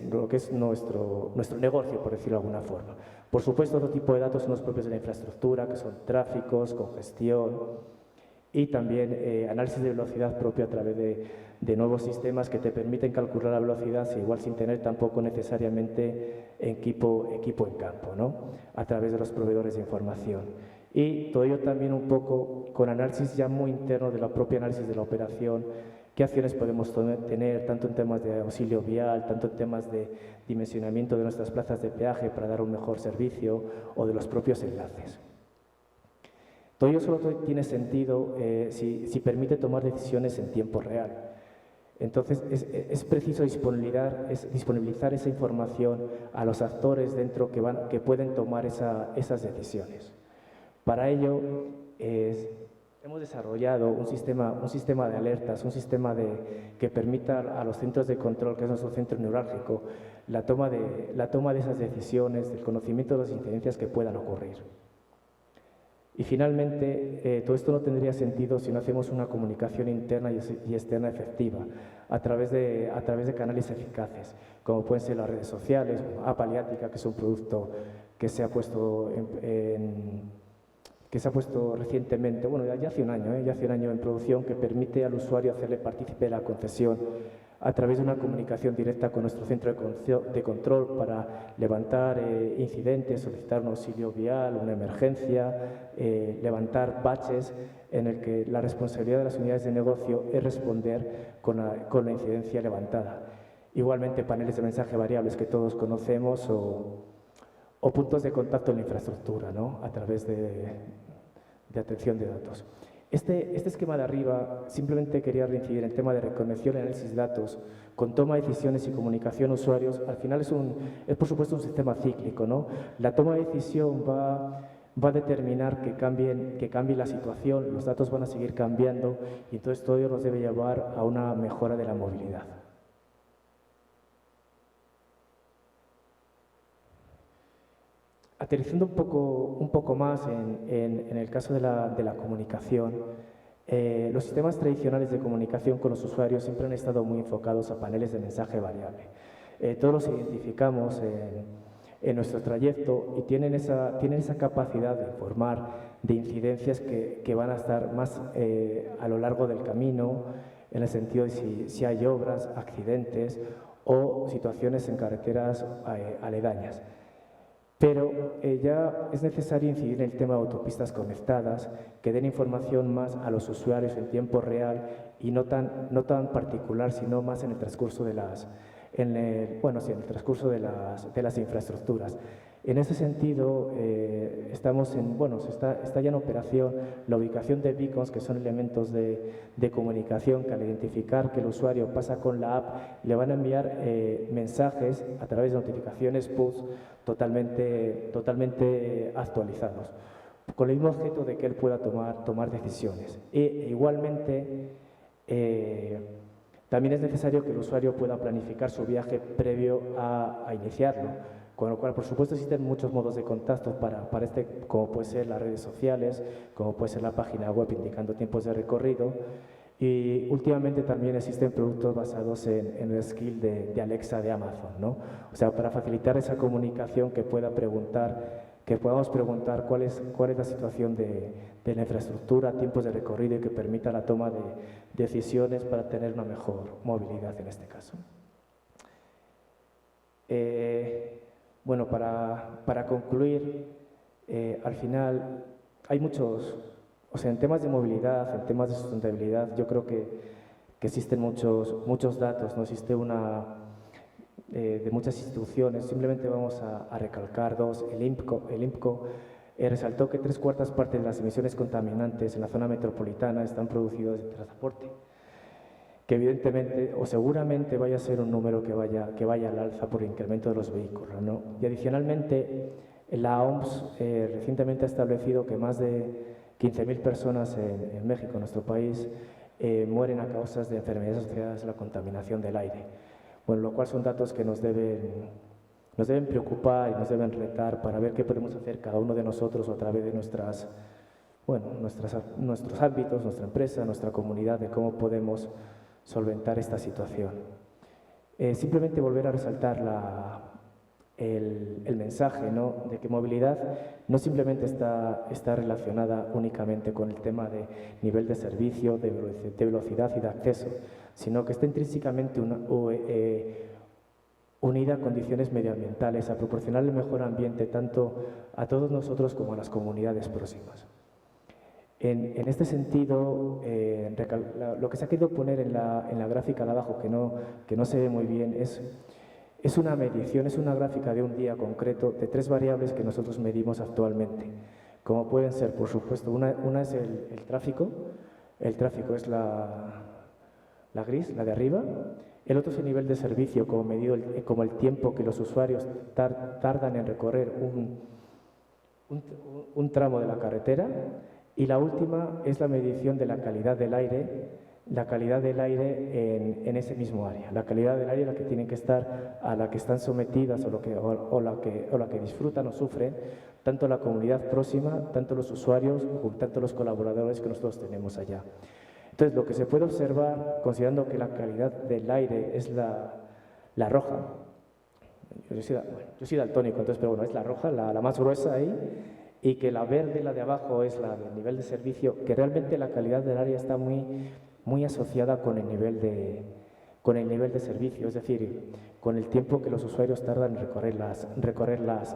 lo que es nuestro negocio, por decirlo de alguna forma. Por supuesto, otro tipo de datos son los propios de la infraestructura, que son tráficos, congestión y también análisis de velocidad propio a través de nuevos sistemas que te permiten calcular la velocidad, igual sin tener tampoco necesariamente equipo en campo, ¿no? A través de los proveedores de información. Y todo ello también un poco con análisis ya muy interno de la propia análisis de la operación, qué acciones podemos tener, tanto en temas de auxilio vial, tanto en temas de dimensionamiento de nuestras plazas de peaje para dar un mejor servicio o de los propios enlaces. Todo ello solo tiene sentido si permite tomar decisiones en tiempo real. Entonces, es preciso disponibilizar esa información a los actores dentro que pueden tomar esas decisiones. Para ello, hemos desarrollado un sistema de alertas, un sistema que permita a los centros de control, que es nuestro centro neurálgico, la toma de esas decisiones, el conocimiento de las incidencias que puedan ocurrir. Y finalmente, todo esto no tendría sentido si no hacemos una comunicación interna y externa efectiva a través de canales eficaces, como pueden ser las redes sociales, App Aleática, que es un producto que se ha puesto recientemente, bueno, ya hace un año en producción, que permite al usuario hacerle partícipe de la concesión a través de una comunicación directa con nuestro centro de control para levantar incidentes, solicitar un auxilio vial, una emergencia, levantar baches en el que la responsabilidad de las unidades de negocio es responder con la incidencia levantada. Igualmente paneles de mensaje variables que todos conocemos o puntos de contacto en la infraestructura, ¿no? A través de atención de datos. Este esquema de arriba simplemente quería reincidir en el tema de reconexión y análisis de datos con toma de decisiones y comunicación a usuarios. Al final es por supuesto un sistema cíclico, ¿no? La toma de decisión va a determinar que cambie la situación, los datos van a seguir cambiando y entonces todo ello nos debe llevar a una mejora de la movilidad. Aterrizando un poco más en el caso de la comunicación, los sistemas tradicionales de comunicación con los usuarios siempre han estado muy enfocados a paneles de mensaje variable. Todos los identificamos en nuestro trayecto y tienen esa capacidad de informar de incidencias que van a estar más a lo largo del camino, en el sentido de si hay obras, accidentes o situaciones en carreteras aledañas. Pero ya es necesario incidir en el tema de autopistas conectadas, que den información más a los usuarios en tiempo real y no tan particular, sino más en el transcurso de en el transcurso de las infraestructuras. En ese sentido, está ya en operación la ubicación de beacons, que son elementos de comunicación que al identificar que el usuario pasa con la app, le van a enviar mensajes a través de notificaciones push totalmente actualizados, con el mismo objeto de que él pueda tomar decisiones. Igualmente, también es necesario que el usuario pueda planificar su viaje previo a iniciarlo, con lo cual, por supuesto, existen muchos modos de contacto para como puede ser las redes sociales, como puede ser la página web indicando tiempos de recorrido, y últimamente también existen productos basados en el skill de Alexa de Amazon, ¿no? O sea, para facilitar esa comunicación que podamos preguntar cuál es la situación de la infraestructura, tiempos de recorrido y que permita la toma de decisiones para tener una mejor movilidad en este caso. Bueno, para concluir, al final hay muchos, o sea, en temas de movilidad, en temas de sustentabilidad, yo creo que existen muchos datos, no existe de muchas instituciones. Simplemente vamos a recalcar dos. El INPCO resaltó que 3/4 partes de las emisiones contaminantes en la zona metropolitana están producidas en transporte, que evidentemente o seguramente vaya a ser un número que vaya al alza por el incremento de los vehículos, ¿no? Y adicionalmente, la OMS recientemente ha establecido que más de 15.000 personas en México, nuestro país, mueren a causa de enfermedades asociadas a la contaminación del aire. Bueno, lo cual son datos que nos deben preocupar y nos deben retar para ver qué podemos hacer cada uno de nosotros a través de nuestros ámbitos, nuestra empresa, nuestra comunidad, de cómo podemos solventar esta situación. Simplemente volver a resaltar el mensaje, ¿no?, de que movilidad no simplemente está relacionada únicamente con el tema de nivel de servicio, de velocidad y de acceso, sino que está intrínsecamente unida a condiciones medioambientales, a proporcionar el mejor ambiente tanto a todos nosotros como a las comunidades próximas. En este sentido, lo que se ha querido poner en la gráfica de abajo, que no se ve muy bien, es una medición, es una gráfica de un día concreto de 3 variables que nosotros medimos actualmente, como pueden ser, por supuesto, una es el tráfico es la gris, la de arriba. El otro es el nivel de servicio, como el tiempo que los usuarios tardan en recorrer un tramo de la carretera. Y la última es la medición de la calidad del aire en ese mismo área. La calidad del aire, la que tienen que estar, a la que están sometidas o la que disfrutan o sufren, tanto la comunidad próxima, tanto los usuarios, tanto los colaboradores que nosotros tenemos allá. Entonces, lo que se puede observar, considerando que la calidad del aire es la roja, yo soy daltónico, entonces, pero bueno, es la roja, la más gruesa ahí, y que la verde, la de abajo, es la del nivel de servicio, que realmente la calidad del área está muy asociada con el nivel de servicio, es decir, con el tiempo que los usuarios tardan en recorrer las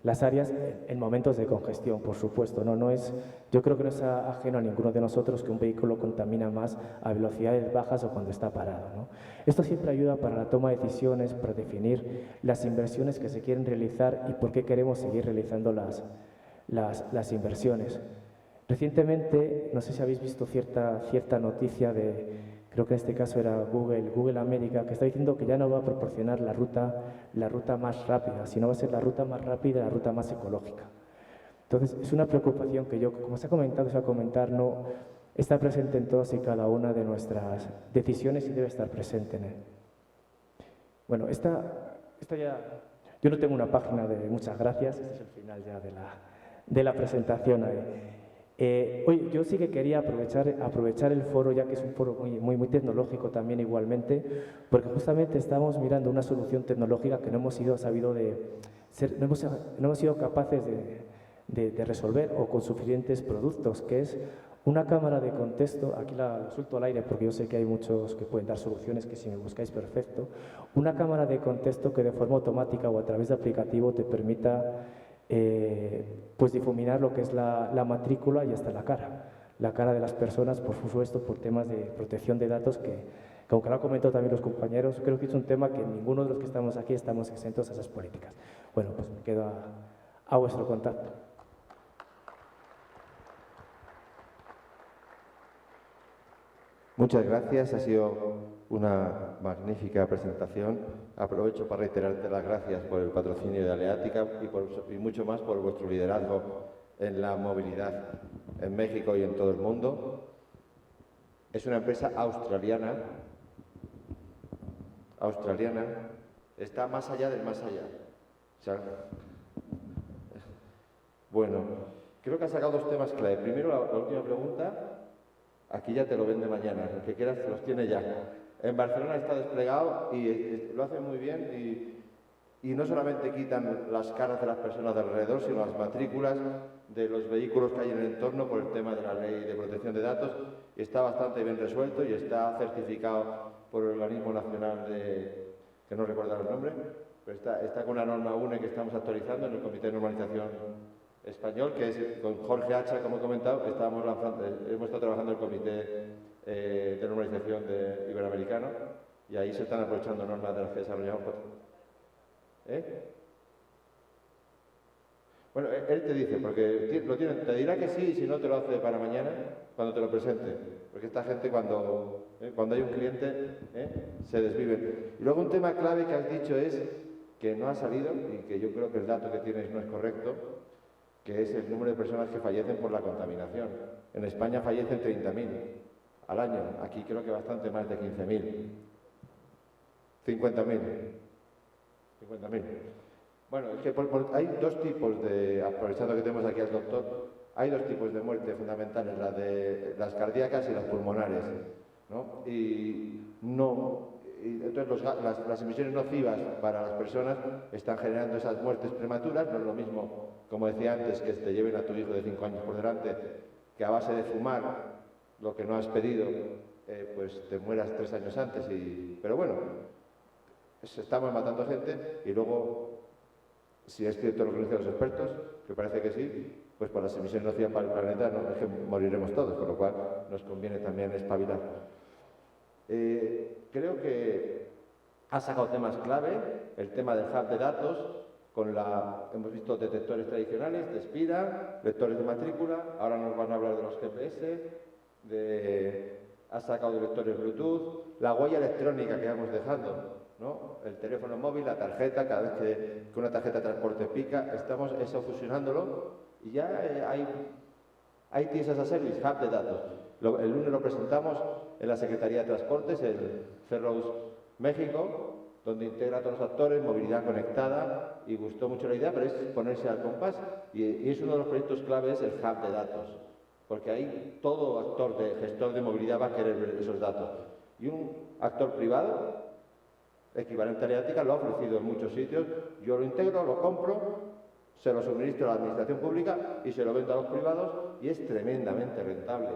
las áreas en momentos de congestión, por supuesto. Yo creo que no es ajeno a ninguno de nosotros que un vehículo contamina más a velocidades bajas o cuando está parado, ¿no? Esto siempre ayuda para la toma de decisiones, para definir las inversiones que se quieren realizar y por qué queremos seguir realizando las inversiones. Recientemente, no sé si habéis visto cierta noticia creo que en este caso era Google América, que está diciendo que ya no va a proporcionar la ruta más rápida, sino va a ser la ruta más rápida y la ruta más ecológica. Entonces, es una preocupación que yo, como se ha comentar, no está presente en todas y cada una de nuestras decisiones y debe estar presente en él. Bueno, esta ya... Yo no tengo una página de muchas gracias, este es el final ya de la presentación ahí. Oye, yo sí que quería aprovechar el foro, ya que es un foro muy tecnológico también igualmente, porque justamente estamos mirando una solución tecnológica que no hemos sido capaces de resolver o con suficientes productos, que es una cámara de contexto. Aquí la suelto al aire porque yo sé que hay muchos que pueden dar soluciones, que si me buscáis perfecto. Una cámara de contexto que de forma automática o a través de aplicativo te permita pues difuminar lo que es la matrícula y hasta la cara de las personas, por supuesto, por temas de protección de datos que aunque lo han comentado también los compañeros, creo que es un tema que ninguno de los que estamos aquí estamos exentos a esas políticas. Bueno, pues me quedo a vuestro contacto. Muchas gracias, ha sido una magnífica presentación. Aprovecho para reiterarte las gracias por el patrocinio de Aleática y mucho más por vuestro liderazgo en la movilidad en México y en todo el mundo. Es una empresa australiana, está más allá del más allá. O sea, bueno, creo que ha sacado dos temas clave. Primero, la última pregunta. Aquí ya te lo vende mañana, el que quieras los tiene ya. En Barcelona está desplegado y lo hacen muy bien y no solamente quitan las caras de las personas de alrededor, sino las matrículas de los vehículos que hay en el entorno por el tema de la ley de protección de datos. Está bastante bien resuelto y está certificado por el organismo nacional que no recuerdo el nombre, pero está con una norma UNE que estamos actualizando en el Comité de Normalización Español, que es con Jorge Hacha, como he comentado, hemos estado trabajando en el Comité de Normalización Iberoamericano y ahí se están aprovechando normas de las que desarrollamos. Bueno, él te dice, porque te dirá que sí, si no te lo hace para mañana, cuando te lo presente. Porque esta gente cuando hay un cliente, se desvive. Y luego un tema clave que has dicho es que no ha salido, y que yo creo que el dato que tienes no es correcto, que es el número de personas que fallecen por la contaminación. En España fallecen 30.000 al año, aquí creo que bastante más de 15.000. 50.000. Bueno, es que hay dos tipos aprovechando que tenemos aquí al doctor, hay dos tipos de muerte fundamentales, las cardíacas y las pulmonares, ¿no? Entonces las emisiones nocivas para las personas están generando esas muertes prematuras. No es lo mismo, como decía antes, que te lleven a tu hijo de 5 años por delante, que a base de fumar lo que no has pedido, pues te mueras 3 años antes. Pero bueno, estamos matando gente y luego, si es cierto lo que dicen los expertos, que parece que sí, pues por las emisiones nocivas para el planeta no es que moriremos todos, con lo cual nos conviene también espabilar. Creo que ha sacado temas clave, el tema del hub de datos, hemos visto detectores tradicionales de espira, lectores de matrícula, ahora nos van a hablar de los GPS, ha sacado de lectores Bluetooth, la huella electrónica que vamos dejando, ¿no? El teléfono móvil, la tarjeta, cada vez que una tarjeta de transporte pica, estamos eso fusionándolo y ya hay TIS as a Service, hub de datos. El lunes lo presentamos en la Secretaría de Transportes, el Ferrous México, donde integra a todos los actores, movilidad conectada, y gustó mucho la idea, pero es ponerse al compás. Y es uno de los proyectos claves el hub de datos, porque ahí todo actor gestor de movilidad va a querer ver esos datos. Y un actor privado, equivalente a Aleática, lo ha ofrecido en muchos sitios. Yo lo integro, lo compro, se lo suministro a la administración pública y se lo vendo a los privados y es tremendamente rentable.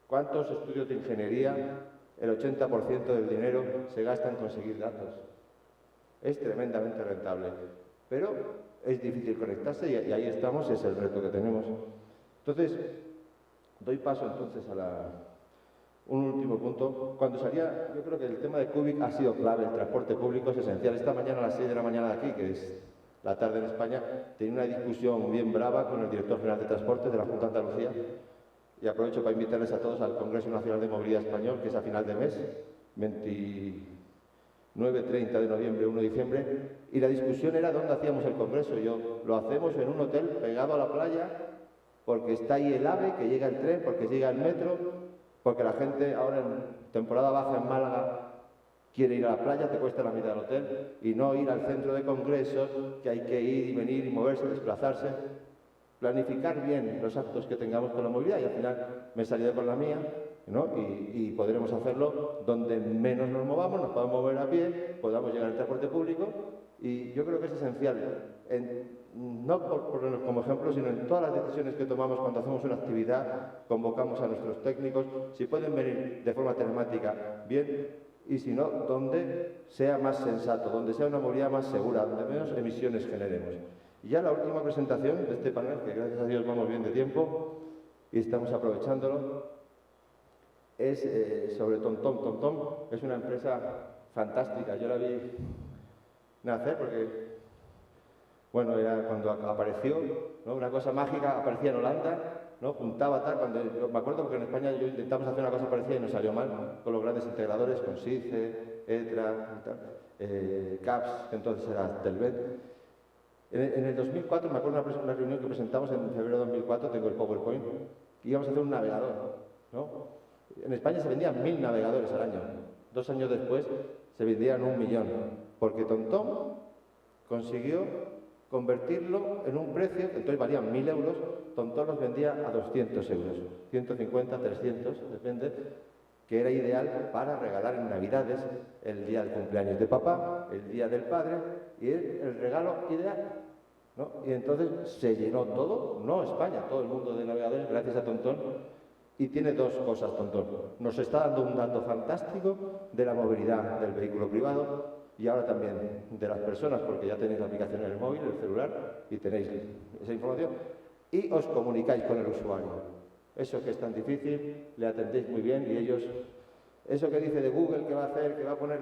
¿Cuántos estudios de ingeniería, el 80% del dinero se gasta en conseguir datos? Es tremendamente rentable. Pero es difícil conectarse y ahí estamos, es el reto que tenemos. Entonces, doy paso entonces un último punto. Cuando salía, yo creo que el tema de Cubic ha sido clave, el transporte público es esencial. Esta mañana a las 6 de la mañana de aquí, que es la tarde en España, tenía una discusión bien brava con el director general de Transportes de la Junta de Andalucía y aprovecho para invitarles a todos al Congreso Nacional de Movilidad Español, que es a final de mes, 29, 30 de noviembre, 1 de diciembre, y la discusión era dónde hacíamos el Congreso. Lo hacemos en un hotel pegado a la playa, porque está ahí el AVE, que llega el tren, porque llega el metro, porque la gente ahora en temporada baja en Málaga quiere ir a la playa, te cuesta la mitad del hotel, y no ir al centro de congresos, que hay que ir y venir y moverse, desplazarse, planificar bien los actos que tengamos con la movilidad, y al final me he salido con la mía, ¿no? Y podremos hacerlo donde menos nos movamos, nos podamos mover a pie, podamos llegar al transporte público, y yo creo que es esencial, no por ponernos como ejemplo, sino en todas las decisiones que tomamos cuando hacemos una actividad, convocamos a nuestros técnicos, si pueden venir de forma telemática, bien, y si no, donde sea más sensato, donde sea una movilidad más segura, donde menos emisiones generemos. Y ya la última presentación de este panel, que gracias a Dios vamos bien de tiempo y estamos aprovechándolo, es sobre TomTom. TomTom es una empresa fantástica. Yo la vi nacer porque, bueno, era cuando apareció, ¿no? Una cosa mágica, aparecía en Holanda, ¿no? Juntaba tal, me acuerdo porque en España yo intentamos hacer una cosa parecida y nos salió mal, ¿no? Con los grandes integradores, con SICE, ETRA, CAPS, que entonces era Telvet. En el 2004, me acuerdo de una reunión que presentamos en febrero de 2004, tengo el PowerPoint, que íbamos a hacer un navegador, ¿no? En España se vendían 1000 navegadores al año. 2 años después se vendían 1 millón, porque TomTom consiguió convertirlo en un precio, entonces valían 1000 euros, TomTom los vendía a 200 euros, 150, 300, depende, que era ideal para regalar en Navidades, el día del cumpleaños de papá, el día del padre, y el regalo ideal, ¿no? Y entonces se llenó todo, no España, todo el mundo de navegadores, gracias a TomTom. Y tiene dos cosas, TomTom. Nos está dando un dato fantástico de la movilidad del vehículo privado y ahora también de las personas, porque ya tenéis la aplicación en el móvil, el celular, y tenéis esa información. Y os comunicáis con el usuario. Eso que es tan difícil, le atendéis muy bien y ellos... Eso que dice de Google que va a hacer, que va a poner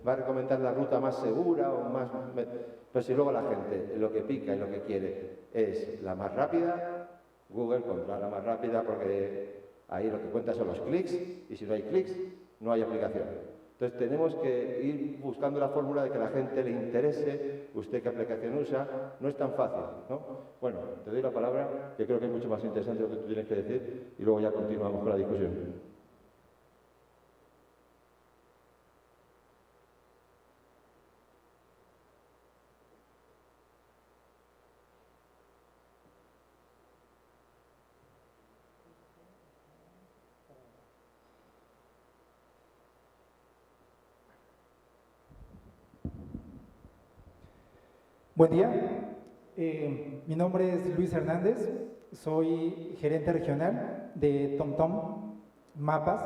va a recomendar la ruta más segura o más... Pero si luego la gente lo que pica y lo que quiere es la más rápida, Google pondrá la más rápida porque ahí lo que cuenta son los clics y si no hay clics no hay aplicación. Entonces tenemos que ir buscando la fórmula de que a la gente le interese, usted qué aplicación usa, no es tan fácil, ¿no? Bueno, te doy la palabra, que creo que es mucho más interesante lo que tú tienes que decir y luego ya continuamos con la discusión. Buen día, mi nombre es Luis Hernández, soy gerente regional de TomTom Mapas,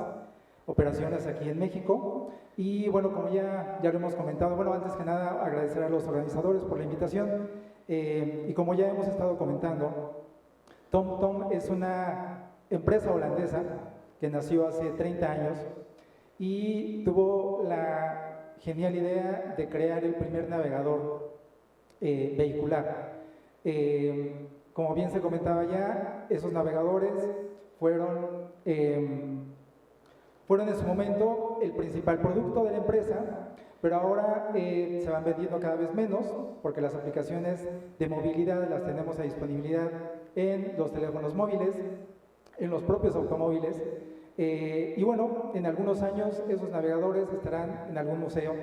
operaciones aquí en México. Y bueno, como ya lo hemos comentado, bueno, antes que nada agradecer a los organizadores por la invitación. Y como ya hemos estado comentando, TomTom es una empresa holandesa que nació hace 30 años y tuvo la genial idea de crear el primer navegador vehicular. Como bien se comentaba ya, esos navegadores fueron en su momento el principal producto de la empresa, pero ahora se van vendiendo cada vez menos porque las aplicaciones de movilidad las tenemos a disponibilidad en los teléfonos móviles, en los propios automóviles, y bueno, en algunos años esos navegadores estarán en algún museo.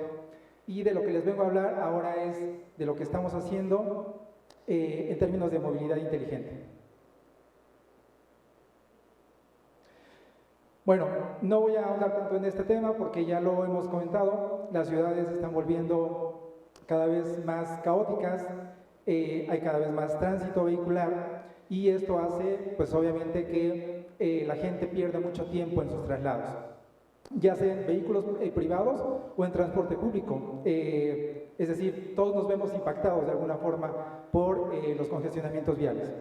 Y de lo que les vengo a hablar ahora es de lo que estamos haciendo en términos de movilidad inteligente. Bueno, no voy a ahondar tanto en este tema porque ya lo hemos comentado, las ciudades se están volviendo cada vez más caóticas, hay cada vez más tránsito vehicular y esto hace, pues obviamente, que la gente pierda mucho tiempo en sus traslados, ya sea en vehículos privados o en transporte público. Es decir, todos nos vemos impactados de alguna forma por los congestionamientos viales.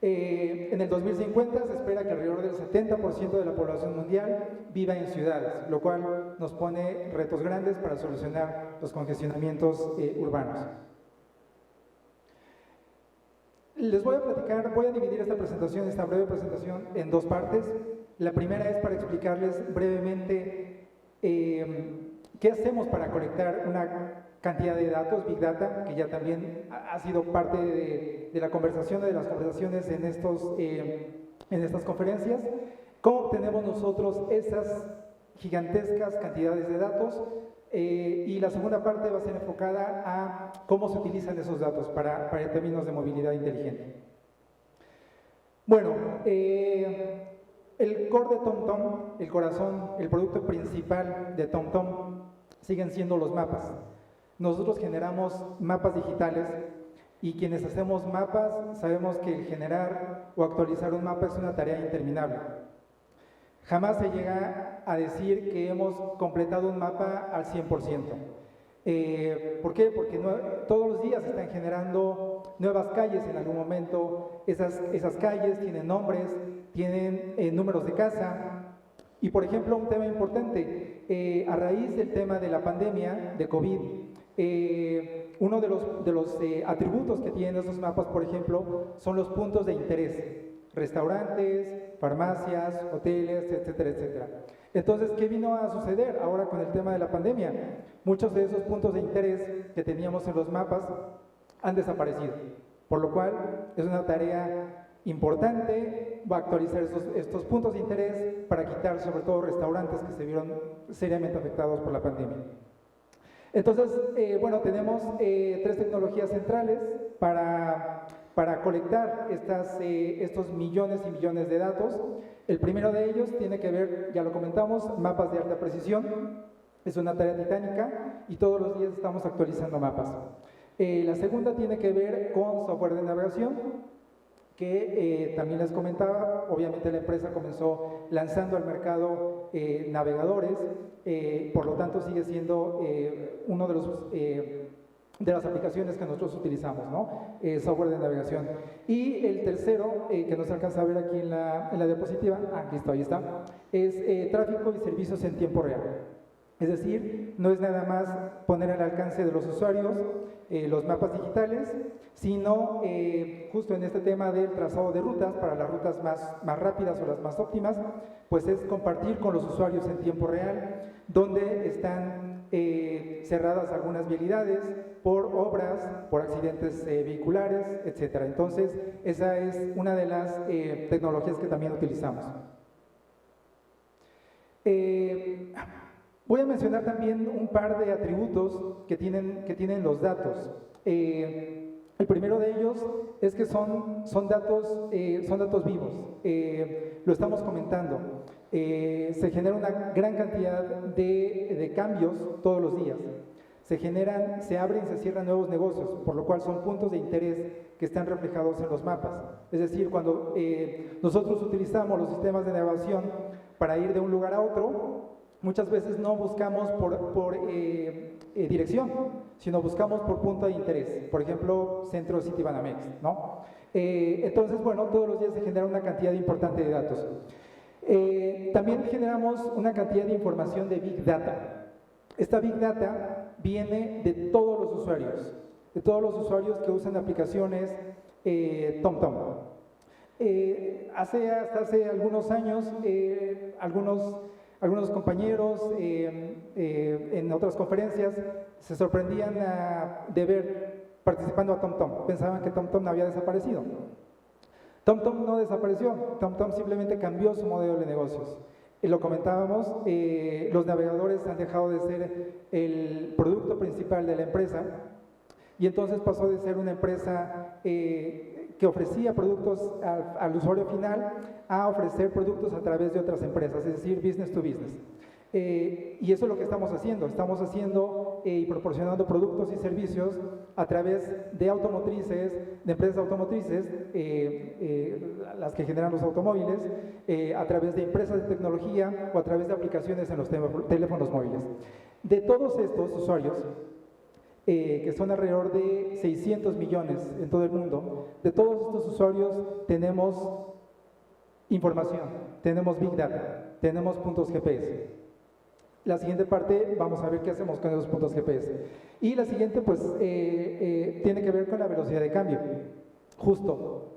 En el 2050 se espera que alrededor del 70% de la población mundial viva en ciudades, lo cual nos pone retos grandes para solucionar los congestionamientos urbanos. Les voy a platicar, voy a dividir esta breve presentación en dos partes. La primera es para explicarles brevemente qué hacemos para colectar una cantidad de datos, Big Data, que ya también ha sido parte de la conversación, de las conversaciones en estas conferencias. ¿Cómo obtenemos nosotros esas gigantescas cantidades de datos? Y la segunda parte va a ser enfocada a cómo se utilizan esos datos para términos de movilidad inteligente. Bueno, el core de TomTom, el corazón, el producto principal de TomTom, siguen siendo los mapas. Nosotros generamos mapas digitales y quienes hacemos mapas sabemos que el generar o actualizar un mapa es una tarea interminable. Jamás se llega a decir que hemos completado un mapa al 100%. ¿Por qué? Porque todos los días se están generando nuevas calles en algún momento. Esas calles tienen nombres, tienen números de casa. Y por ejemplo, un tema importante, a raíz del tema de la pandemia de COVID, uno de los atributos que tienen esos mapas, por ejemplo, son los puntos de interés. Restaurantes, farmacias, hoteles, etcétera, etcétera. Entonces, ¿qué vino a suceder ahora con el tema de la pandemia? Muchos de esos puntos de interés que teníamos en los mapas han desaparecido, por lo cual es una tarea importante, va a actualizar estos puntos de interés para quitar sobre todo restaurantes que se vieron seriamente afectados por la pandemia. Entonces, bueno, tenemos tres tecnologías centrales para colectar estos millones y millones de datos. El primero de ellos tiene que ver, ya lo comentamos, mapas de alta precisión. Es una tarea titánica y todos los días estamos actualizando mapas. La segunda tiene que ver con software de navegación, que también les comentaba. Obviamente la empresa comenzó lanzando al mercado navegadores, por lo tanto sigue siendo uno de las aplicaciones que nosotros utilizamos, ¿no? Software de navegación. Y el tercero, que no se alcanza a ver aquí en la diapositiva, listo, ahí está, es tráfico y servicios en tiempo real. Es decir, no es nada más poner al alcance de los usuarios los mapas digitales, sino justo en este tema del trazado de rutas, para las rutas más rápidas o las más óptimas, pues es compartir con los usuarios en tiempo real dónde están cerradas algunas vialidades por obras, por accidentes vehiculares, etc. Entonces, esa es una de las tecnologías que también utilizamos. Voy a mencionar también un par de atributos que tienen los datos. El primero de ellos es que son datos vivos. Lo estamos comentando. Se genera una gran cantidad de cambios todos los días. Se abren y se cierran nuevos negocios, por lo cual son puntos de interés que están reflejados en los mapas. Es decir, cuando nosotros utilizamos los sistemas de navegación para ir de un lugar a otro, muchas veces no buscamos por dirección, sino buscamos por punto de interés. Por ejemplo, Centro Citibanamex, ¿no? Entonces, bueno, todos los días se genera una cantidad importante de datos. También generamos una cantidad de información de Big Data. Esta Big Data viene de todos los usuarios que usan aplicaciones TomTom. Hasta hace algunos años, algunos compañeros en otras conferencias se sorprendían de ver participando a TomTom. Pensaban que TomTom había desaparecido. TomTom no desapareció, TomTom simplemente cambió su modelo de negocios. Lo comentábamos, los navegadores han dejado de ser el producto principal de la empresa y entonces pasó de ser una empresa que ofrecía productos al usuario final a ofrecer productos a través de otras empresas, es decir, business to business. Y eso es lo que estamos haciendo y proporcionando productos y servicios a través de automotrices, de empresas automotrices, las que generan los automóviles, a través de empresas de tecnología o a través de aplicaciones en los teléfonos móviles. De todos estos usuarios, que son alrededor de 600 millones en todo el mundo. De todos estos usuarios tenemos información, tenemos Big Data, tenemos puntos GPS. La siguiente parte, vamos a ver qué hacemos con esos puntos GPS. Y la siguiente, pues, tiene que ver con la velocidad de cambio. Justo,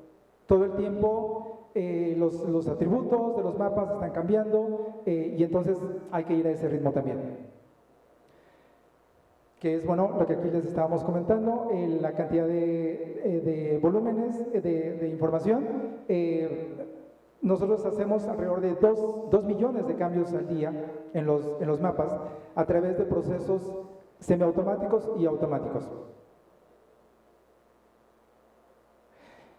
todo el tiempo los atributos de los mapas están cambiando y entonces hay que ir a ese ritmo también. Que es, bueno, lo que aquí les estábamos comentando, la cantidad de volúmenes de información. Nosotros hacemos alrededor de 2 millones de cambios al día en los mapas a través de procesos semiautomáticos y automáticos.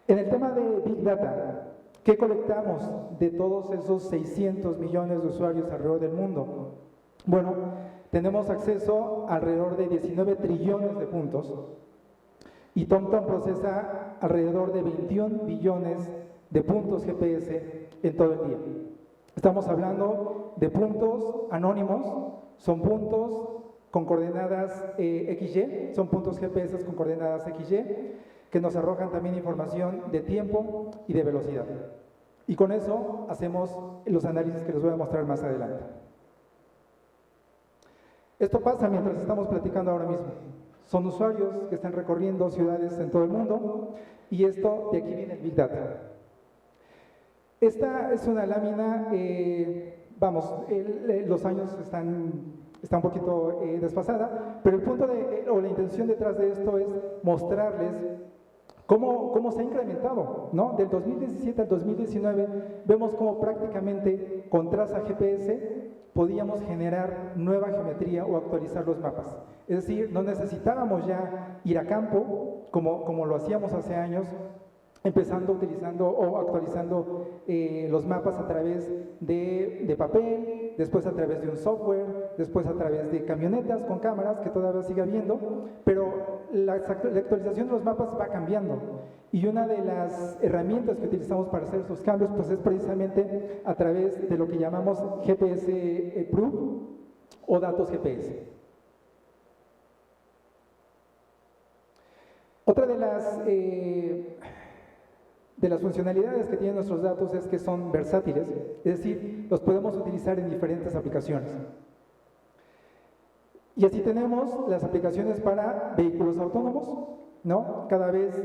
En el tema de Big Data, ¿qué colectamos de todos esos 600 millones de usuarios alrededor del mundo? Bueno, tenemos acceso a alrededor de 19 trillones de puntos y TomTom procesa alrededor de 21 billones de puntos GPS en todo el día. Estamos hablando de puntos anónimos, son puntos con coordenadas XY, son puntos GPS con coordenadas XY, que nos arrojan también información de tiempo y de velocidad. Y con eso hacemos los análisis que les voy a mostrar más adelante. Esto pasa mientras estamos platicando ahora mismo. Son usuarios que están recorriendo ciudades en todo el mundo y esto, de aquí viene el Big Data. Esta es una lámina, los años está un poquito desfasada, pero el punto o la intención detrás de esto es mostrarles cómo se ha incrementado, ¿no? Del 2017 al 2019 vemos cómo prácticamente con traza GPS podíamos generar nueva geometría o actualizar los mapas. Es decir, no necesitábamos ya ir a campo como lo hacíamos hace años, empezando utilizando o actualizando los mapas a través de papel, después a través de un software, después a través de camionetas con cámaras, que todavía sigue habiendo, pero la actualización de los mapas va cambiando. Y una de las herramientas que utilizamos para hacer esos cambios pues es precisamente a través de lo que llamamos GPS Proof o datos GPS. Otra de las funcionalidades que tienen nuestros datos es que son versátiles, es decir, los podemos utilizar en diferentes aplicaciones. Y así tenemos las aplicaciones para vehículos autónomos, ¿no? Cada vez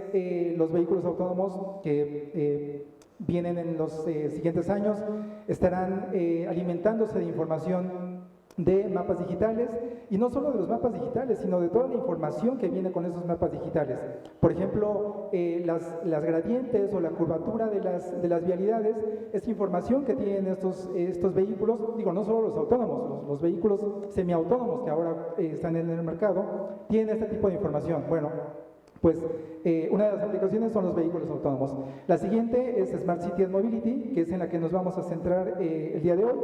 los vehículos autónomos que vienen en los siguientes años estarán alimentándose de información de mapas digitales, y no solo de los mapas digitales, sino de toda la información que viene con esos mapas digitales. Por ejemplo, las gradientes o la curvatura de las vialidades es información que tienen estos vehículos, digo, no solo los autónomos, los vehículos semiautónomos que ahora están en el mercado, tienen este tipo de información. Bueno, pues una de las aplicaciones son los vehículos autónomos. La siguiente es Smart City and Mobility, que es en la que nos vamos a centrar el día de hoy.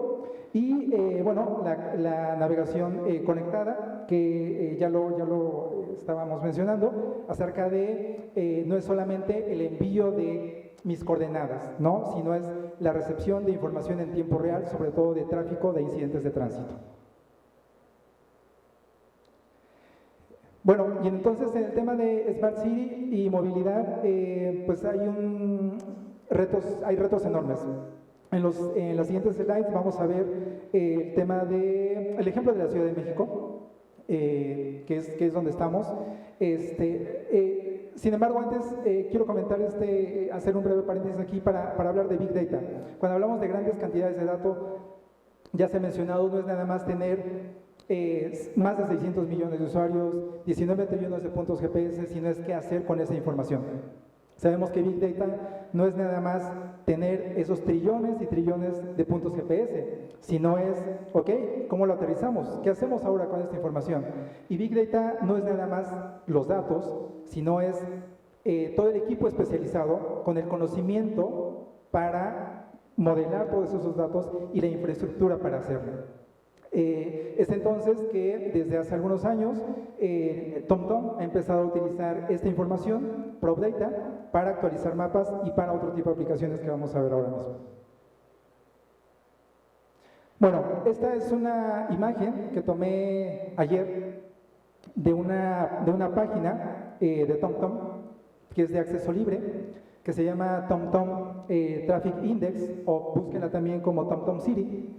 Y bueno, la navegación conectada, que ya lo estábamos mencionando, acerca de no es solamente el envío de mis coordenadas, ¿no? Sino es la recepción de información en tiempo real, sobre todo de tráfico, de incidentes de tránsito. Bueno, y entonces en el tema de Smart City y movilidad, pues hay retos enormes. En las siguientes slides vamos a ver el ejemplo de la Ciudad de México, que es donde estamos. Sin embargo, antes quiero comentar, hacer un breve paréntesis aquí para hablar de Big Data. Cuando hablamos de grandes cantidades de datos, ya se ha mencionado, no es nada más tener más de 600 millones de usuarios, 19 trillones de puntos GPS, sino es qué hacer con esa información. Sabemos que Big Data no es nada más tener esos trillones y trillones de puntos GPS, sino es, ok, ¿cómo lo aterrizamos? ¿Qué hacemos ahora con esta información? Y Big Data no es nada más los datos, sino es todo el equipo especializado con el conocimiento para modelar todos esos datos y la infraestructura para hacerlo. Es entonces que desde hace algunos años TomTom ha empezado a utilizar esta información, PropData, para actualizar mapas y para otro tipo de aplicaciones que vamos a ver ahora mismo. Bueno, esta es una imagen que tomé ayer de una página de TomTom, que es de acceso libre, que se llama TomTom Traffic Index, o búsquenla también como TomTom City.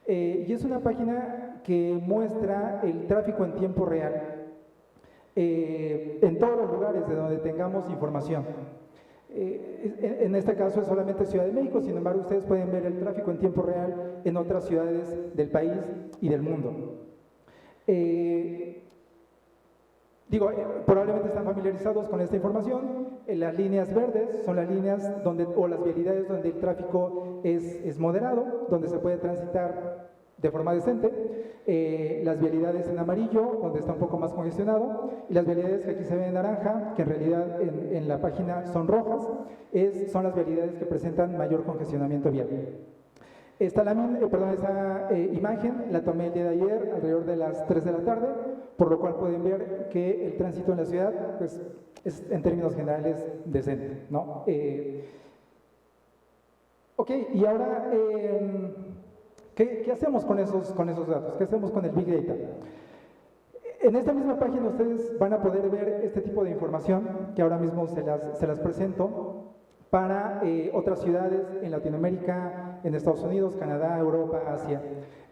Y es una página que muestra el tráfico en tiempo real en todos los lugares de donde tengamos información. En este caso es solamente Ciudad de México, sin embargo ustedes pueden ver el tráfico en tiempo real en otras ciudades del país y del mundo. Probablemente están familiarizados con esta información. Las líneas verdes son las líneas o las vialidades donde el tráfico es moderado, donde se puede transitar de forma decente. Las vialidades en amarillo, donde está un poco más congestionado, y las vialidades que aquí se ven en naranja, que en realidad en la página son rojas, son las vialidades que presentan mayor congestionamiento vial. Esta imagen la tomé el día de ayer alrededor de las 3 de la tarde, por lo cual pueden ver que el tránsito en la ciudad pues, es en términos generales decente, ¿no? Ok, y ahora, ¿qué hacemos con esos datos? ¿Qué hacemos con el Big Data? En esta misma página ustedes van a poder ver este tipo de información que ahora mismo se las presento para otras ciudades en Latinoamérica, en Estados Unidos, Canadá, Europa, Asia.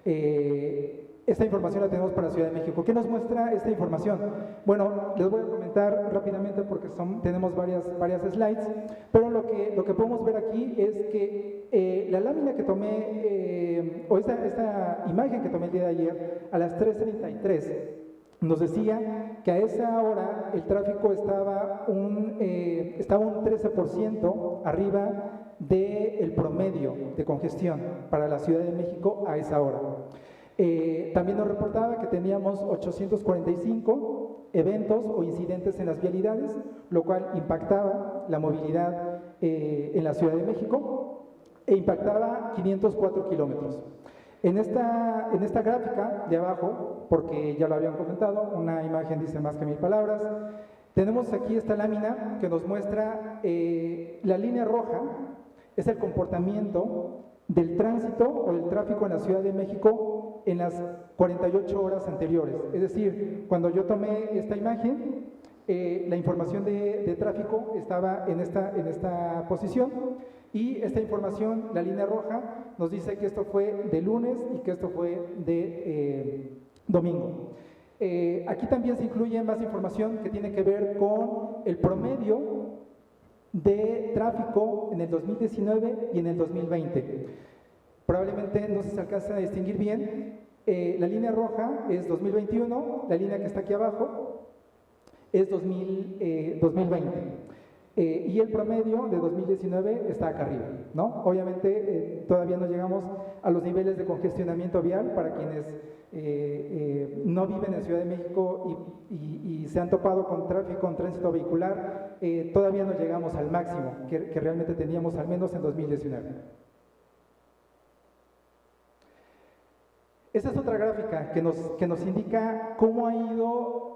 Esta información la tenemos para Ciudad de México. ¿Qué nos muestra esta información? Bueno, les voy a comentar rápidamente porque tenemos varias slides, pero lo que podemos ver aquí es que la lámina que tomé, o esta imagen que tomé el día de ayer, a las 3:33, nos decía que a esa hora el tráfico estaba un 13% arriba del promedio de congestión para la Ciudad de México a esa hora. También nos reportaba que teníamos 845 eventos o incidentes en las vialidades, lo cual impactaba la movilidad en la Ciudad de México e impactaba 504 kilómetros. En esta gráfica de abajo, porque ya lo habían comentado, una imagen dice más que 1000 palabras, tenemos aquí esta lámina que nos muestra la línea roja, es el comportamiento del tránsito o del tráfico en la Ciudad de México en las 48 horas anteriores. Es decir, cuando yo tomé esta imagen, la información de tráfico estaba en esta posición, y esta información, la línea roja, nos dice que esto fue de lunes y que esto fue de domingo. Aquí también se incluye más información que tiene que ver con el promedio de tráfico en el 2019 y en el 2020. Probablemente no se alcanza a distinguir bien. La línea roja es 2021, la línea que está aquí abajo es 2020. Y el promedio de 2019 está acá arriba, ¿no? Obviamente todavía no llegamos a los niveles de congestionamiento vial para quienes no viven en Ciudad de México y se han topado con tráfico, con tránsito vehicular, todavía no llegamos al máximo que realmente teníamos al menos en 2019. Esta es otra gráfica que nos indica cómo ha ido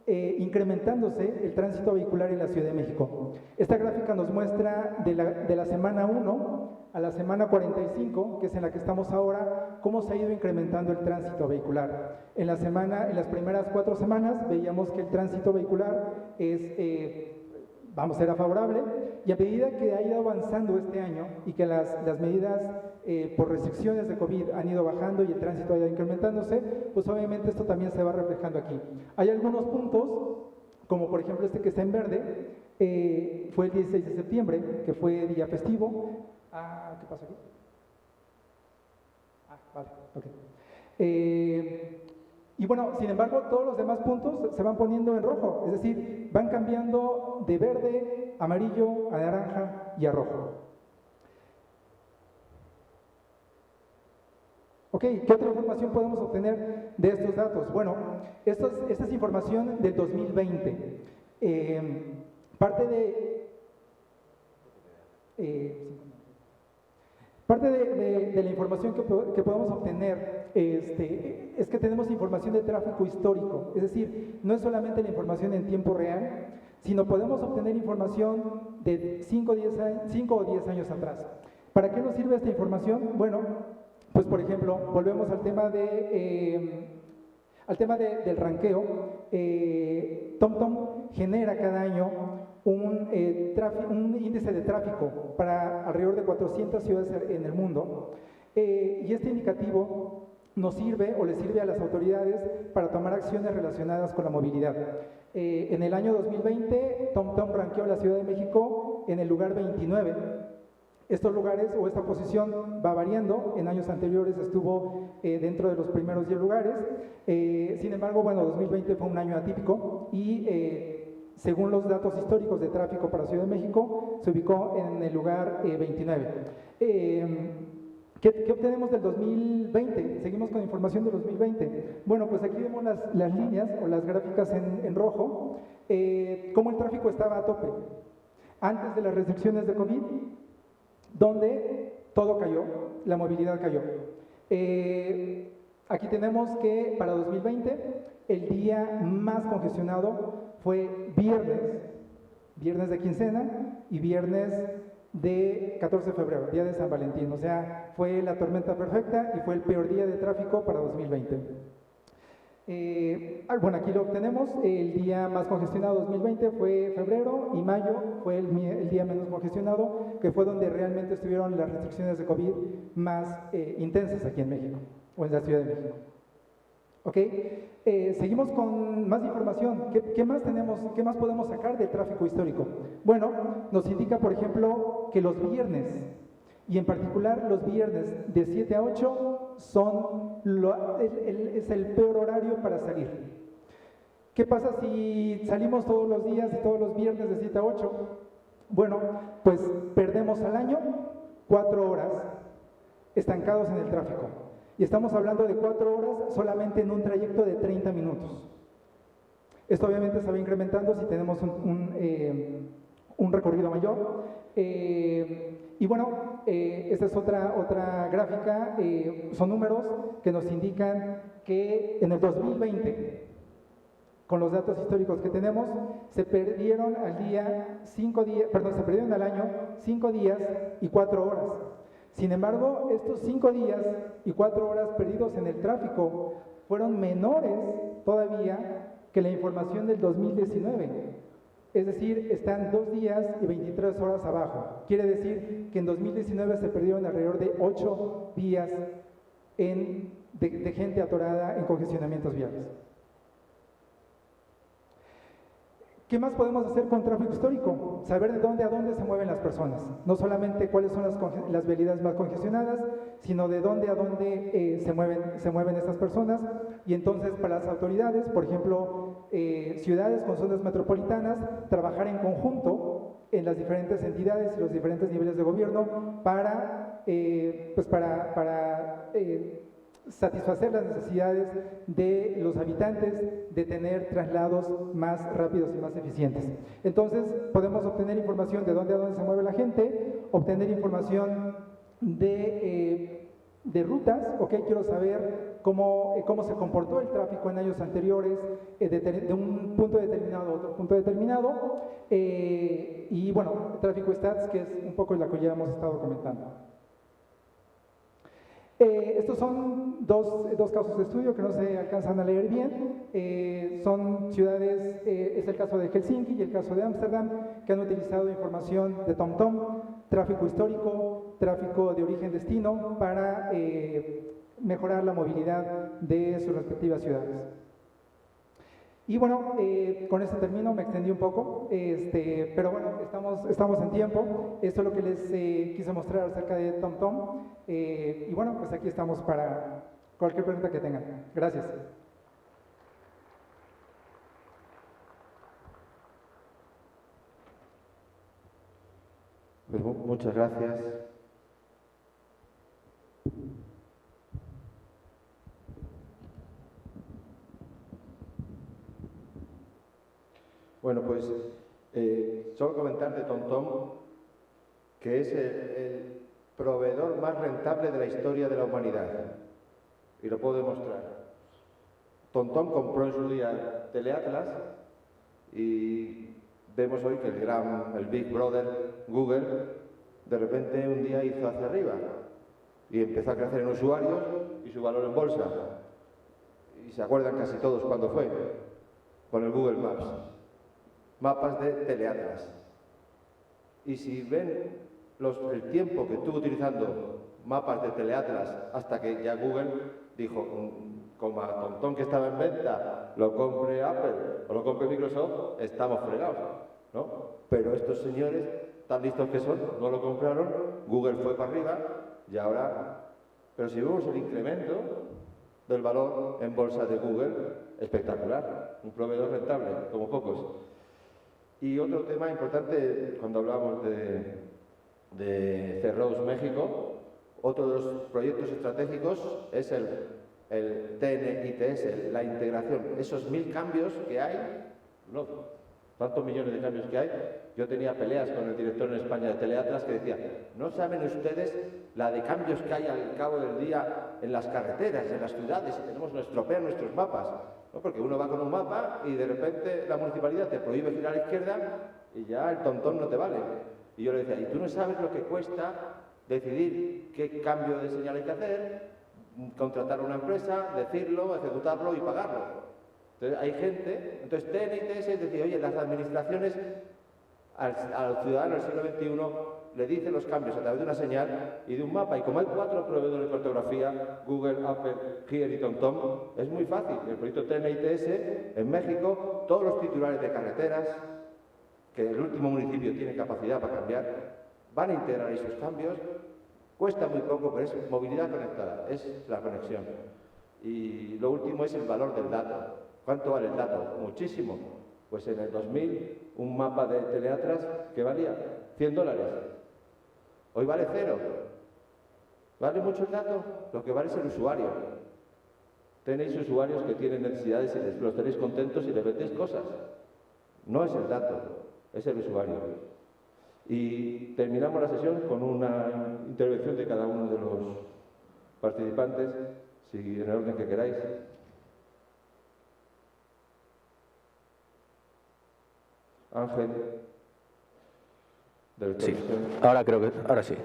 incrementándose el tránsito vehicular en la Ciudad de México. Esta gráfica nos muestra de la semana 1 a la semana 45, que es en la que estamos ahora, cómo se ha ido incrementando el tránsito vehicular. En las primeras 4 semanas veíamos que el tránsito vehicular era favorable, y a medida que ha ido avanzando este año y que las medidas por restricciones de COVID han ido bajando y el tránsito ha ido incrementándose, pues obviamente esto también se va reflejando aquí. Hay algunos puntos, como por ejemplo este que está en verde, fue el 16 de septiembre, que fue día festivo. ¿Qué pasa aquí? Vale, ok. Y bueno, sin embargo, todos los demás puntos se van poniendo en rojo, es decir, van cambiando de verde, amarillo, a naranja y a rojo. Ok, ¿qué otra información podemos obtener de estos datos? Bueno, esta es información del 2020. Parte de la información que podemos obtener es que tenemos información de tráfico histórico, es decir, no es solamente la información en tiempo real, sino podemos obtener información de 5 o 10 años atrás. ¿Para qué nos sirve esta información? Bueno, pues por ejemplo, volvemos al tema de... Al tema del ranqueo, TomTom genera cada año un índice de tráfico para alrededor de 400 ciudades en el mundo, y este indicativo nos sirve o le sirve a las autoridades para tomar acciones relacionadas con la movilidad. En el año 2020, TomTom ranqueó a la Ciudad de México en el lugar 29. Estos lugares o esta posición va variando, en años anteriores estuvo dentro de los primeros 10 lugares, sin embargo, bueno, 2020 fue un año atípico y según los datos históricos de tráfico para Ciudad de México, se ubicó en el lugar 29. ¿Qué obtenemos del 2020? Seguimos con información del 2020. Bueno, pues aquí vemos las líneas o las gráficas en rojo, cómo el tráfico estaba a tope antes de las restricciones de COVID, donde todo cayó, la movilidad cayó. Aquí tenemos que para 2020 el día más congestionado fue viernes de quincena y viernes de 14 de febrero, día de San Valentín, o sea, fue la tormenta perfecta y fue el peor día de tráfico para 2020. Bueno, aquí lo obtenemos, el día más congestionado 2020 fue febrero y mayo fue el día menos congestionado, que fue donde realmente estuvieron las restricciones de COVID más intensas aquí en México, o en la Ciudad de México. ¿Ok? Seguimos con más información. ¿Qué más tenemos? ¿Qué más podemos sacar del tráfico histórico? Bueno, nos indica, por ejemplo, que los viernes, y en particular los viernes de 7 a 8, es el peor horario para salir. ¿Qué pasa si salimos todos los días y todos los viernes de 7 a 8? Bueno, pues perdemos al año 4 horas estancados en el tráfico. Y estamos hablando de 4 horas solamente en un trayecto de 30 minutos. Esto obviamente se va incrementando si tenemos un recorrido mayor. Y bueno, esta es otra gráfica, son números que nos indican que en el 2020, con los datos históricos que tenemos, se perdieron al año 5 días y 4 horas. Sin embargo, estos 5 días y 4 horas perdidos en el tráfico fueron menores todavía que la información del 2019. Es decir, están 2 días y 23 horas abajo. Quiere decir que en 2019 se perdieron alrededor de 8 días de gente atorada en congestionamientos viales. ¿Qué más podemos hacer con tráfico histórico? Saber de dónde a dónde se mueven las personas. No solamente cuáles son las vialidades más congestionadas, sino de dónde a dónde se mueven estas personas. Y entonces para las autoridades, por ejemplo, ciudades con zonas metropolitanas, trabajar en conjunto en las diferentes entidades y los diferentes niveles de gobierno para satisfacer las necesidades de los habitantes de tener traslados más rápidos y más eficientes. Entonces, podemos obtener información de dónde a dónde se mueve la gente, obtener información de rutas, ok, quiero saber cómo se comportó el tráfico en años anteriores de un punto determinado a otro punto determinado, y bueno, tráfico stats, que es un poco lo que ya hemos estado comentando. Estos son dos casos de estudio que no se alcanzan a leer bien. Son ciudades, es el caso de Helsinki y el caso de Ámsterdam, que han utilizado información de TomTom, tráfico histórico, tráfico de origen-destino, para mejorar la movilidad de sus respectivas ciudades. Y bueno, con esto termino, me extendí un poco, pero bueno, estamos en tiempo. Esto es lo que les quise mostrar acerca de TomTom. Y bueno, pues aquí estamos para cualquier pregunta que tengan. Gracias. Pues muchas gracias. Bueno, pues solo comentar de TomTom que es el proveedor más rentable de la historia de la humanidad, y lo puedo demostrar. TomTom compró en su día Teleatlas y vemos hoy que el Big Brother Google de repente un día hizo hacia arriba y empezó a crecer en usuarios y su valor en bolsa. y se acuerdan casi todos cuándo fue, con el Google Maps, mapas de teleatlas. Y si ven el tiempo que estuvo utilizando mapas de teleatlas hasta que ya Google dijo, como a TomTom que estaba en venta, lo compre Apple o lo compre Microsoft, estamos fregados, ¿no? Pero estos señores, tan listos que son, no lo compraron, Google fue para arriba y ahora... Pero si vemos el incremento del valor en bolsa de Google, espectacular, un proveedor rentable, como pocos. Y otro tema importante, cuando hablamos de Cerrados México, otro de los proyectos estratégicos es el TNITS, la integración. Esos 1000 cambios que hay, no, tantos millones de cambios que hay. Yo tenía peleas con el director en España de Teleatlas que decía, no saben ustedes la de cambios que hay al cabo del día en las carreteras, en las ciudades, y tenemos estropean nuestros mapas, ¿no? Porque uno va con un mapa y de repente la municipalidad te prohíbe girar a la izquierda y ya el TomTom no te vale. Y yo le decía, ¿y tú no sabes lo que cuesta decidir qué cambio de señal hay que hacer, contratar a una empresa, decirlo, ejecutarlo y pagarlo? Entonces hay gente, entonces TNITS es decir, oye, las administraciones al ciudadano del siglo XXI le dicen los cambios a través de una señal y de un mapa, y como hay 4 proveedores de cartografía, Google, Apple, Here y TomTom, es muy fácil. El proyecto TNITS en México, todos los titulares de carreteras, que el último municipio tiene capacidad para cambiar, van a integrar esos cambios, cuesta muy poco, pero es movilidad conectada, es la conexión. Y lo último es el valor del dato. ¿Cuánto vale el dato? Muchísimo. Pues en el 2000, un mapa de teleatlas que valía $100. Hoy vale 0. ¿Vale mucho el dato? Lo que vale es el usuario. Tenéis usuarios que tienen necesidades y los tenéis contentos y les vendéis cosas. No es el dato, es el usuario. Y terminamos la sesión con una intervención de cada uno de los participantes, si en el orden que queráis. Ángel. Sí, ahora sí.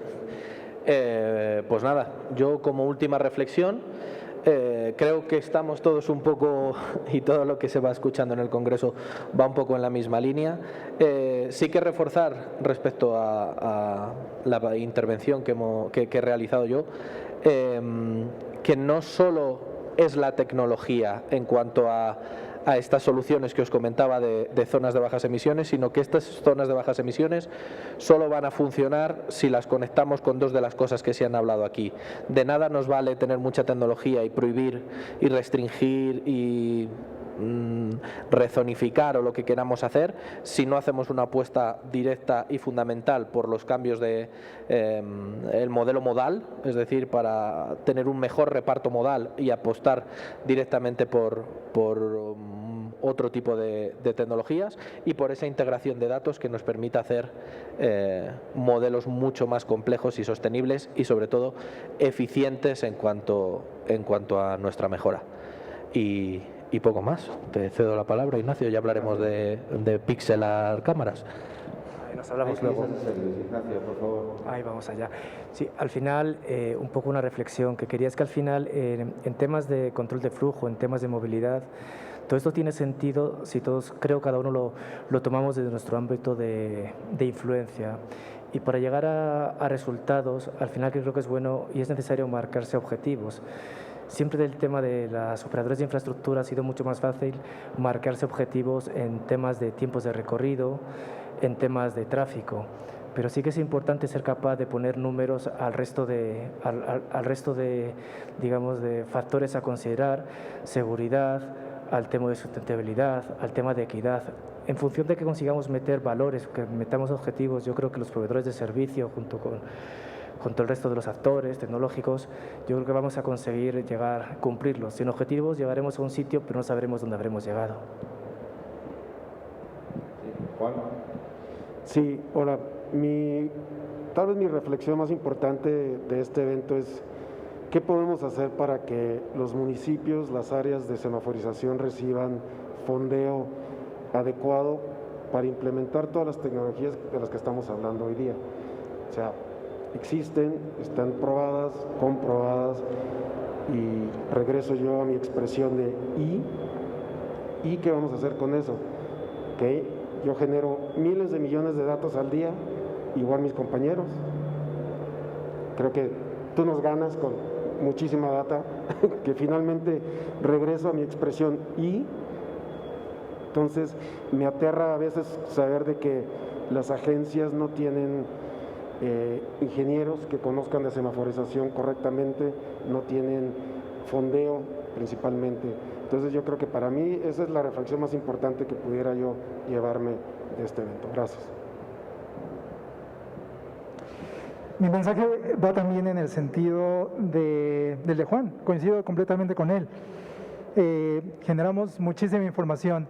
Pues nada, yo como última reflexión, creo que estamos todos un poco, y todo lo que se va escuchando en el Congreso va un poco en la misma línea. Sí que reforzar respecto a la intervención que he realizado yo, que no solo es la tecnología en cuanto a estas soluciones que os comentaba de zonas de bajas emisiones, sino que estas zonas de bajas emisiones solo van a funcionar si las conectamos con 2 de las cosas que se han hablado aquí. De nada nos vale tener mucha tecnología y prohibir y restringir y rezonificar o lo que queramos hacer si no hacemos una apuesta directa y fundamental por los cambios de el modelo modal, es decir, para tener un mejor reparto modal y apostar directamente por otro tipo de tecnologías y por esa integración de datos que nos permita hacer modelos mucho más complejos y sostenibles y sobre todo eficientes en cuanto a nuestra mejora. Y poco más. Te cedo la palabra, Ignacio, ya hablaremos de pixelar cámaras. Ahí nos hablamos luego. Ignacio, por favor. Ahí vamos allá. Sí, al final, un poco una reflexión que quería es que al final, en temas de control de flujo, en temas de movilidad, todo esto tiene sentido si todos, creo, cada uno lo tomamos desde nuestro ámbito de influencia. Y para llegar a resultados, al final creo que es bueno y es necesario marcarse objetivos. Siempre del tema de las operadoras de infraestructura ha sido mucho más fácil marcarse objetivos en temas de tiempos de recorrido, en temas de tráfico, pero sí que es importante ser capaz de poner números al resto de digamos, de factores a considerar, seguridad, al tema de sustentabilidad, al tema de equidad. En función de que consigamos meter valores, que metamos objetivos, yo creo que los proveedores de servicio junto con todo el resto de los actores tecnológicos, yo creo que vamos a conseguir cumplirlos. Sin objetivos llegaremos a un sitio, pero no sabremos dónde habremos llegado. Juan. Sí, hola. Tal vez mi reflexión más importante de este evento es qué podemos hacer para que los municipios, las áreas de semaforización reciban fondeo adecuado para implementar todas las tecnologías de las que estamos hablando hoy día. O sea, existen, están probadas, comprobadas, y regreso yo a mi expresión de ¿y qué vamos a hacer con eso? ¿Okay? Yo genero miles de millones de datos al día, igual mis compañeros. Creo que tú nos ganas con muchísima data, que finalmente regreso a mi expresión y. Entonces me aterra a veces saber de que las agencias no tienen ingenieros que conozcan de semaforización correctamente, no tienen fondeo principalmente. Entonces yo creo que para mí esa es la reflexión más importante que pudiera yo llevarme de este evento. Gracias. Mi mensaje va también en el sentido del de Juan, coincido completamente con él. Generamos muchísima información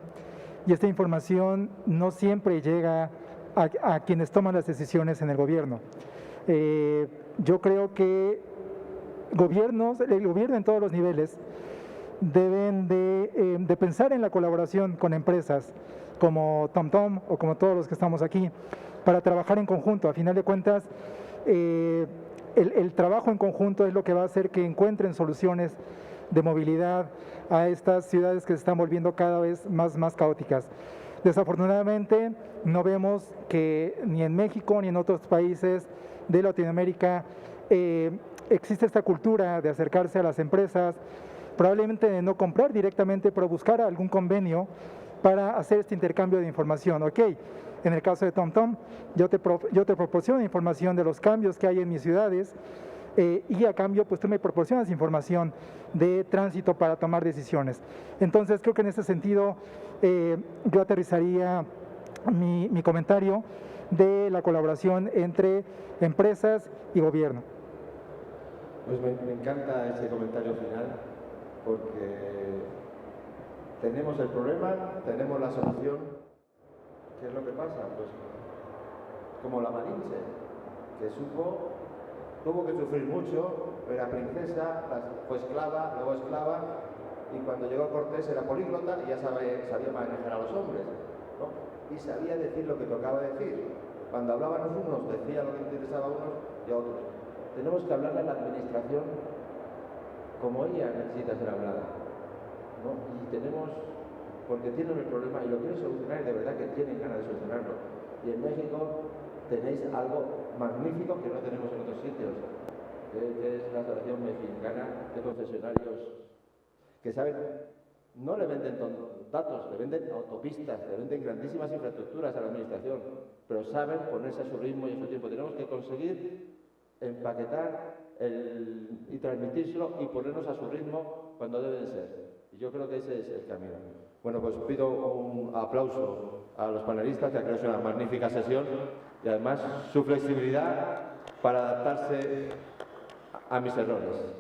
y esta información no siempre llega a quienes toman las decisiones en el gobierno. Yo creo que el gobierno en todos los niveles deben de pensar en la colaboración con empresas como TomTom o como todos los que estamos aquí para trabajar en conjunto. A final de cuentas, el trabajo en conjunto es lo que va a hacer que encuentren soluciones de movilidad a estas ciudades que se están volviendo cada vez más caóticas. Desafortunadamente, no vemos que ni en México ni en otros países de Latinoamérica existe esta cultura de acercarse a las empresas, probablemente de no comprar directamente, pero buscar algún convenio para hacer este intercambio de información. Ok, en el caso de TomTom, yo te proporciono información de los cambios que hay en mis ciudades y a cambio pues tú me proporcionas información de tránsito para tomar decisiones. Entonces creo que en ese sentido yo aterrizaría mi comentario de la colaboración entre empresas y gobierno. Pues me encanta ese comentario final porque tenemos el problema, tenemos la solución. ¿Qué es lo que pasa? Pues como la Malinche, que tuvo que sufrir mucho, era princesa, fue esclava, luego esclava, y cuando llegó Cortés era políglota y ya sabía manejar a los hombres, ¿no? Y sabía decir lo que tocaba decir. Cuando hablábamos unos decía lo que interesaba a unos y a otros. Tenemos que hablarle a la administración como ella necesita ser hablada, ¿no? Y porque tienen el problema y lo quieren solucionar y de verdad que tienen ganas de solucionarlo. Y en México tenéis algo magnífico que no tenemos en otros sitios, que es la Asociación Mexicana de Concesionarios, que saben, no le venden datos, le venden autopistas, le venden grandísimas infraestructuras a la administración, pero saben ponerse a su ritmo y a su tiempo. Tenemos que conseguir empaquetar y transmitírselo y ponernos a su ritmo cuando deben ser. Y yo creo que ese es el camino. Bueno, pues pido un aplauso a los panelistas, que creo que es una magnífica sesión y además su flexibilidad para adaptarse a mis errores.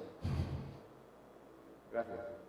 Gracias.